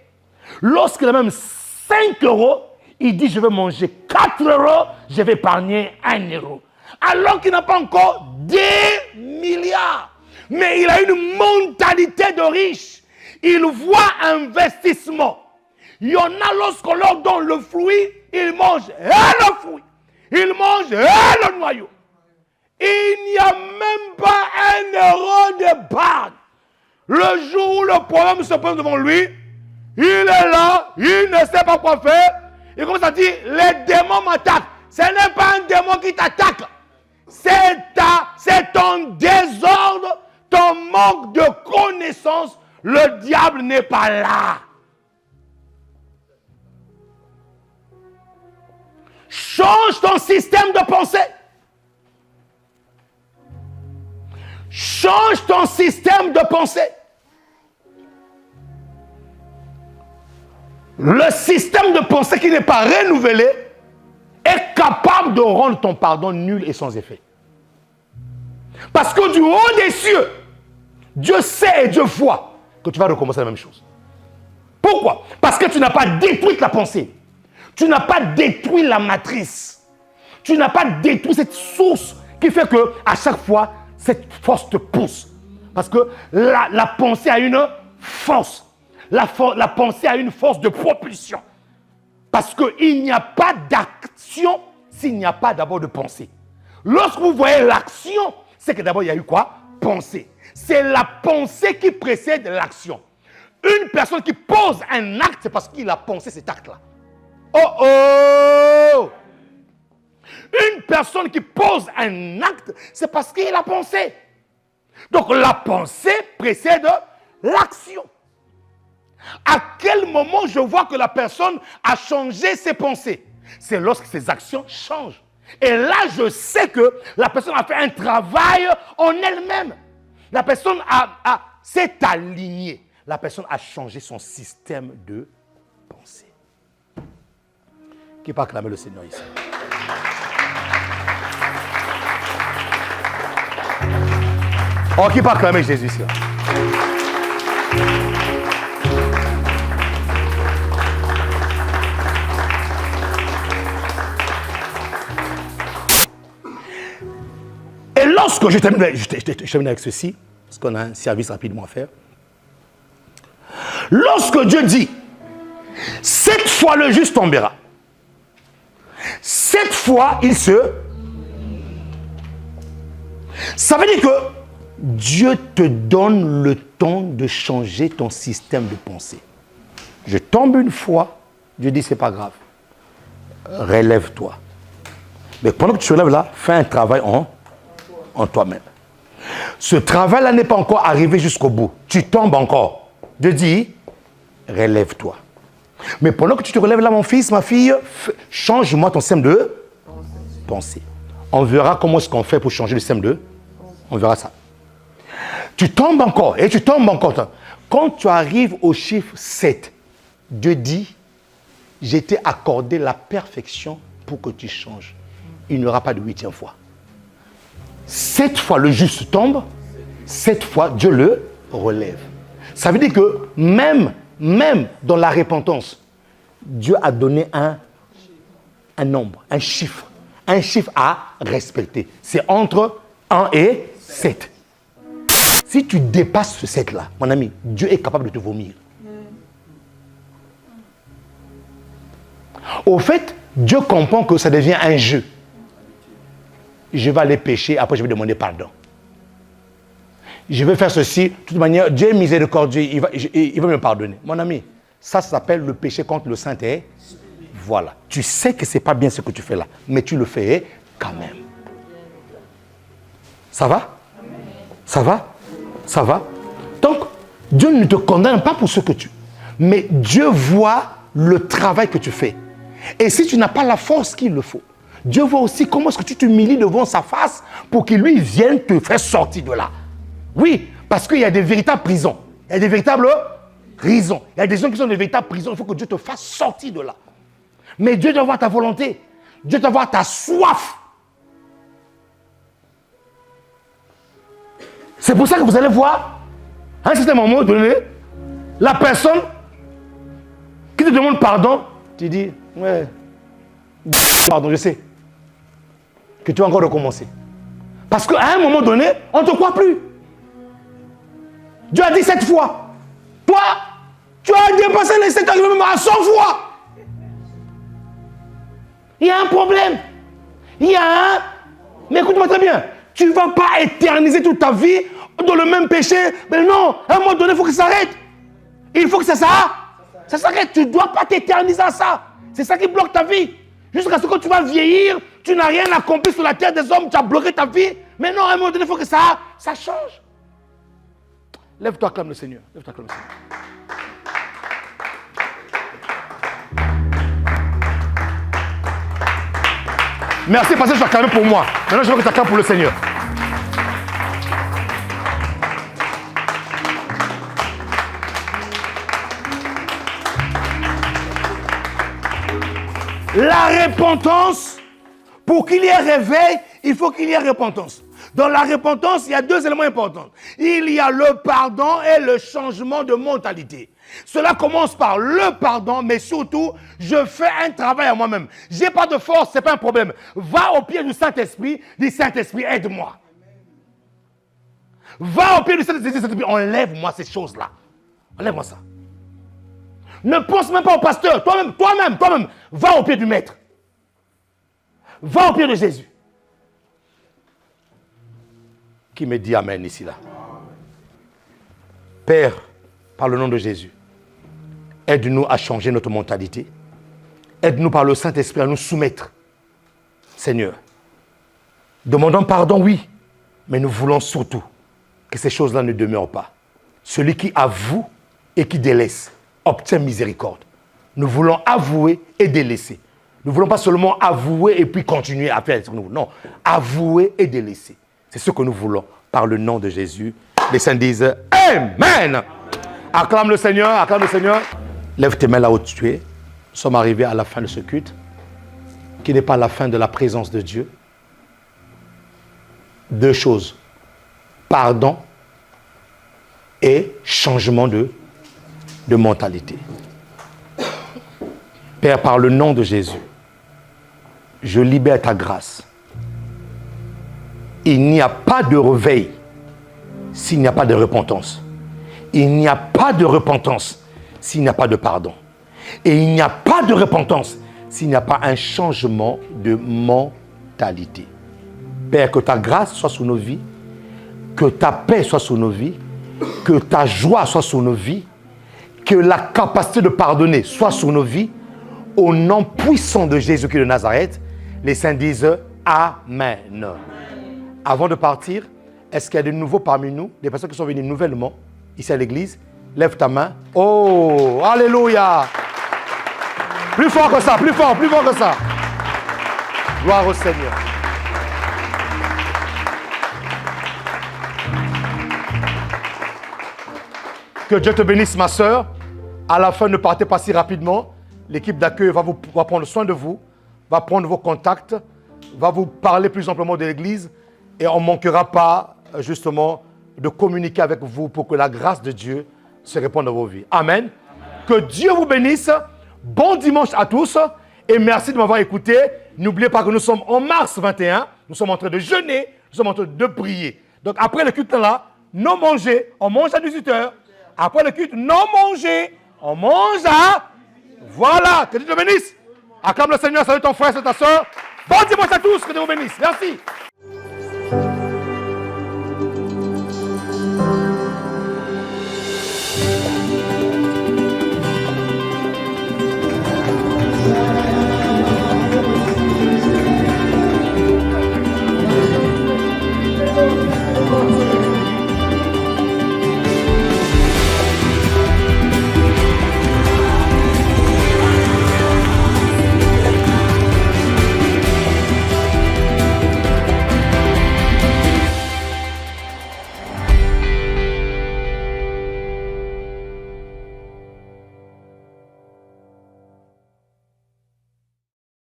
Speaker 1: lorsqu'il a même 5 euros, il dit je vais manger 4 euros, je vais épargner 1 euro. Alors qu'il n'a pas encore des milliards. Mais il a une mentalité de riche. Il voit investissement. Il y en a lorsqu'on leur donne le fruit, ils mangent le fruit. Ils mangent le noyau. Il n'y a même pas 1 euro d'épargne. Le jour où le problème se pose devant lui, il est là, il ne sait pas quoi faire. Il commence à dire, les démons m'attaquent. Ce n'est pas un démon qui t'attaque. C'est ton désordre, ton manque de connaissance. Le diable n'est pas là. change ton système de pensée. Change ton système de pensée. Le système de pensée qui n'est pas renouvelé est capable de rendre ton pardon nul et sans effet. Parce que du haut des cieux, Dieu sait et Dieu voit que tu vas recommencer la même chose. Pourquoi? Parce que tu n'as pas détruit la pensée. Tu n'as pas détruit la matrice. Tu n'as pas détruit cette source qui fait que à chaque fois, cette force te pousse. Parce que la pensée a une force. La pensée a une force de propulsion. Parce qu'il n'y a pas d'action s'il n'y a pas d'abord de pensée. Lorsque vous voyez l'action, c'est que d'abord il y a eu quoi? Pensée. C'est la pensée qui précède l'action. Une personne qui pose un acte, c'est parce qu'il a pensé cet acte-là. Oh oh! Une personne qui pose un acte, c'est parce qu'il a pensé. Donc la pensée précède l'action. À quel moment je vois que la personne a changé ses pensées? C'est lorsque ses actions changent. Et là, je sais que la personne a fait un travail en elle-même. La personne s'est alignée. La personne a changé son système de pensée. Qui peut acclamer le Seigneur ici? Oh, qui peut acclamer Jésus ici? Et lorsque je termine avec ceci, parce qu'on a un service rapidement à faire. Lorsque Dieu dit, cette fois le juste tombera. Cette fois, ça veut dire que Dieu te donne le temps de changer ton système de pensée. Je tombe une fois, Dieu dit, c'est pas grave. Relève-toi. Mais pendant que tu te relèves là, fais un travail en toi-même. Ce travail-là n'est pas encore arrivé jusqu'au bout. Tu tombes encore. Dieu dit, relève-toi. Mais pendant que tu te relèves là, mon fils, ma fille, change-moi ton système de pensée. On verra comment est-ce qu'on fait pour changer le système de... On verra ça. Tu tombes encore et tu tombes encore. Quand tu arrives au chiffre 7, Dieu dit, j'ai t'ai accordé la perfection pour que tu changes. Il n'y aura pas de 8e fois. 7 fois le juste tombe, 7 fois Dieu le relève. Ça veut dire que même dans la repentance, Dieu a donné un nombre, un chiffre à respecter. C'est entre 1 et 7. Si tu dépasses ce 7-là, mon ami, Dieu est capable de te vomir. Au fait, Dieu comprend que ça devient un jeu. Je vais aller pécher, après je vais demander pardon. Je vais faire ceci, de toute manière, Dieu est miséricordieux, il va me pardonner. Mon ami, ça s'appelle le péché contre le Saint-Esprit. Voilà. Tu sais que ce n'est pas bien ce que tu fais là, mais tu le fais quand même. Ça va? Ça va? Ça va? Donc, Dieu ne te condamne pas pour ce que tu... Mais Dieu voit le travail que tu fais. Et si tu n'as pas la force qu'il le faut, Dieu voit aussi comment est-ce que tu t'humilies devant sa face pour qu'il lui vienne te faire sortir de là. Oui, parce qu'il y a des véritables prisons. Il y a des véritables prisons. Il y a des gens qui sont des véritables prisons. Il faut que Dieu te fasse sortir de là. Mais Dieu doit voir ta volonté. Dieu doit voir ta soif. C'est pour ça que vous allez voir, à un certain moment donné, la personne qui te demande pardon, tu dis, ouais, pardon, je sais, que tu vas encore recommencer. Parce qu'à un moment donné, on ne te croit plus. Dieu a dit 7 fois. Toi, tu as dépassé les 7 ans, même à 100 fois. Il y a un problème. Mais écoute-moi très bien. Tu ne vas pas éterniser toute ta vie dans le même péché. Mais non, à un moment donné, il faut que ça s'arrête. Il faut que ça s'arrête. Tu ne dois pas t'éterniser à ça. C'est ça qui bloque ta vie. Jusqu'à ce que tu vas vieillir, tu n'as rien accompli sur la terre des hommes, tu as bloqué ta vie. Mais non, à un moment donné, il faut que ça change. Lève-toi, acclame le Seigneur. Lève-toi, acclame le Seigneur. Merci parce que tu as clamé pour moi. Maintenant, je veux que tu acclames pour le Seigneur. La repentance, pour qu'il y ait réveil, il faut qu'il y ait repentance. Dans la repentance, il y a deux éléments importants. Il y a le pardon et le changement de mentalité. Cela commence par le pardon, mais surtout, je fais un travail à moi-même. Je n'ai pas de force, ce n'est pas un problème. Va au pied du Saint-Esprit, dis Saint-Esprit, aide-moi. Va au pied du Saint-Esprit, dis Saint-Esprit, enlève-moi ces choses-là. Enlève-moi ça. Ne pense même pas au pasteur, toi-même, va au pied du Maître. Va au pied de Jésus. Qui me dit Amen ici, là? Père, par le nom de Jésus, aide-nous à changer notre mentalité. Aide-nous par le Saint-Esprit à nous soumettre. Seigneur, demandons pardon, oui, mais nous voulons surtout que ces choses-là ne demeurent pas. Celui qui avoue et qui délaisse obtient miséricorde. Nous voulons avouer et délaisser. Nous ne voulons pas seulement avouer et puis continuer à faire ce que nous voulons. Non, avouer et délaisser. C'est ce que nous voulons par le nom de Jésus. Les saints disent Amen. Acclame le Seigneur, acclame le Seigneur. Lève tes mains là où tu es. Nous sommes arrivés à la fin de ce culte, qui n'est pas la fin de la présence de Dieu. Deux choses. Pardon et changement de mentalité. Père, par le nom de Jésus, je libère ta grâce. Il n'y a pas de réveil s'il n'y a pas de repentance. Il n'y a pas de repentance s'il n'y a pas de pardon. Et il n'y a pas de repentance s'il n'y a pas un changement de mentalité. Père, que ta grâce soit sur nos vies, que ta paix soit sur nos vies, que ta joie soit sur nos vies, que la capacité de pardonner soit sur nos vies. Au nom puissant de Jésus-Christ de Nazareth, les saints disent Amen. Avant de partir, est-ce qu'il y a de nouveaux parmi nous, des personnes qui sont venues nouvellement ici à l'église? Lève ta main. Oh, alléluia. Plus fort que ça, plus fort que ça. Gloire au Seigneur. Que Dieu te bénisse, ma sœur. À la fin, ne partez pas si rapidement. L'équipe d'accueil va prendre soin de vous, va prendre vos contacts, va vous parler plus amplement de l'église et on ne manquera pas, justement, de communiquer avec vous pour que la grâce de Dieu se répande dans vos vies. Amen. Que Dieu vous bénisse. Bon dimanche à tous et merci de m'avoir écouté. N'oubliez pas que nous sommes en mars 21. Nous sommes en train de jeûner, nous sommes en train de prier. Donc après le culte là, non manger, on mange à 18h. Après le culte, non manger, on mange à... Voilà, que Dieu te bénisse. Acclame le Seigneur, salut ton frère, c'est ta soeur. Bon dimanche à tous, que Dieu vous bénisse. Merci.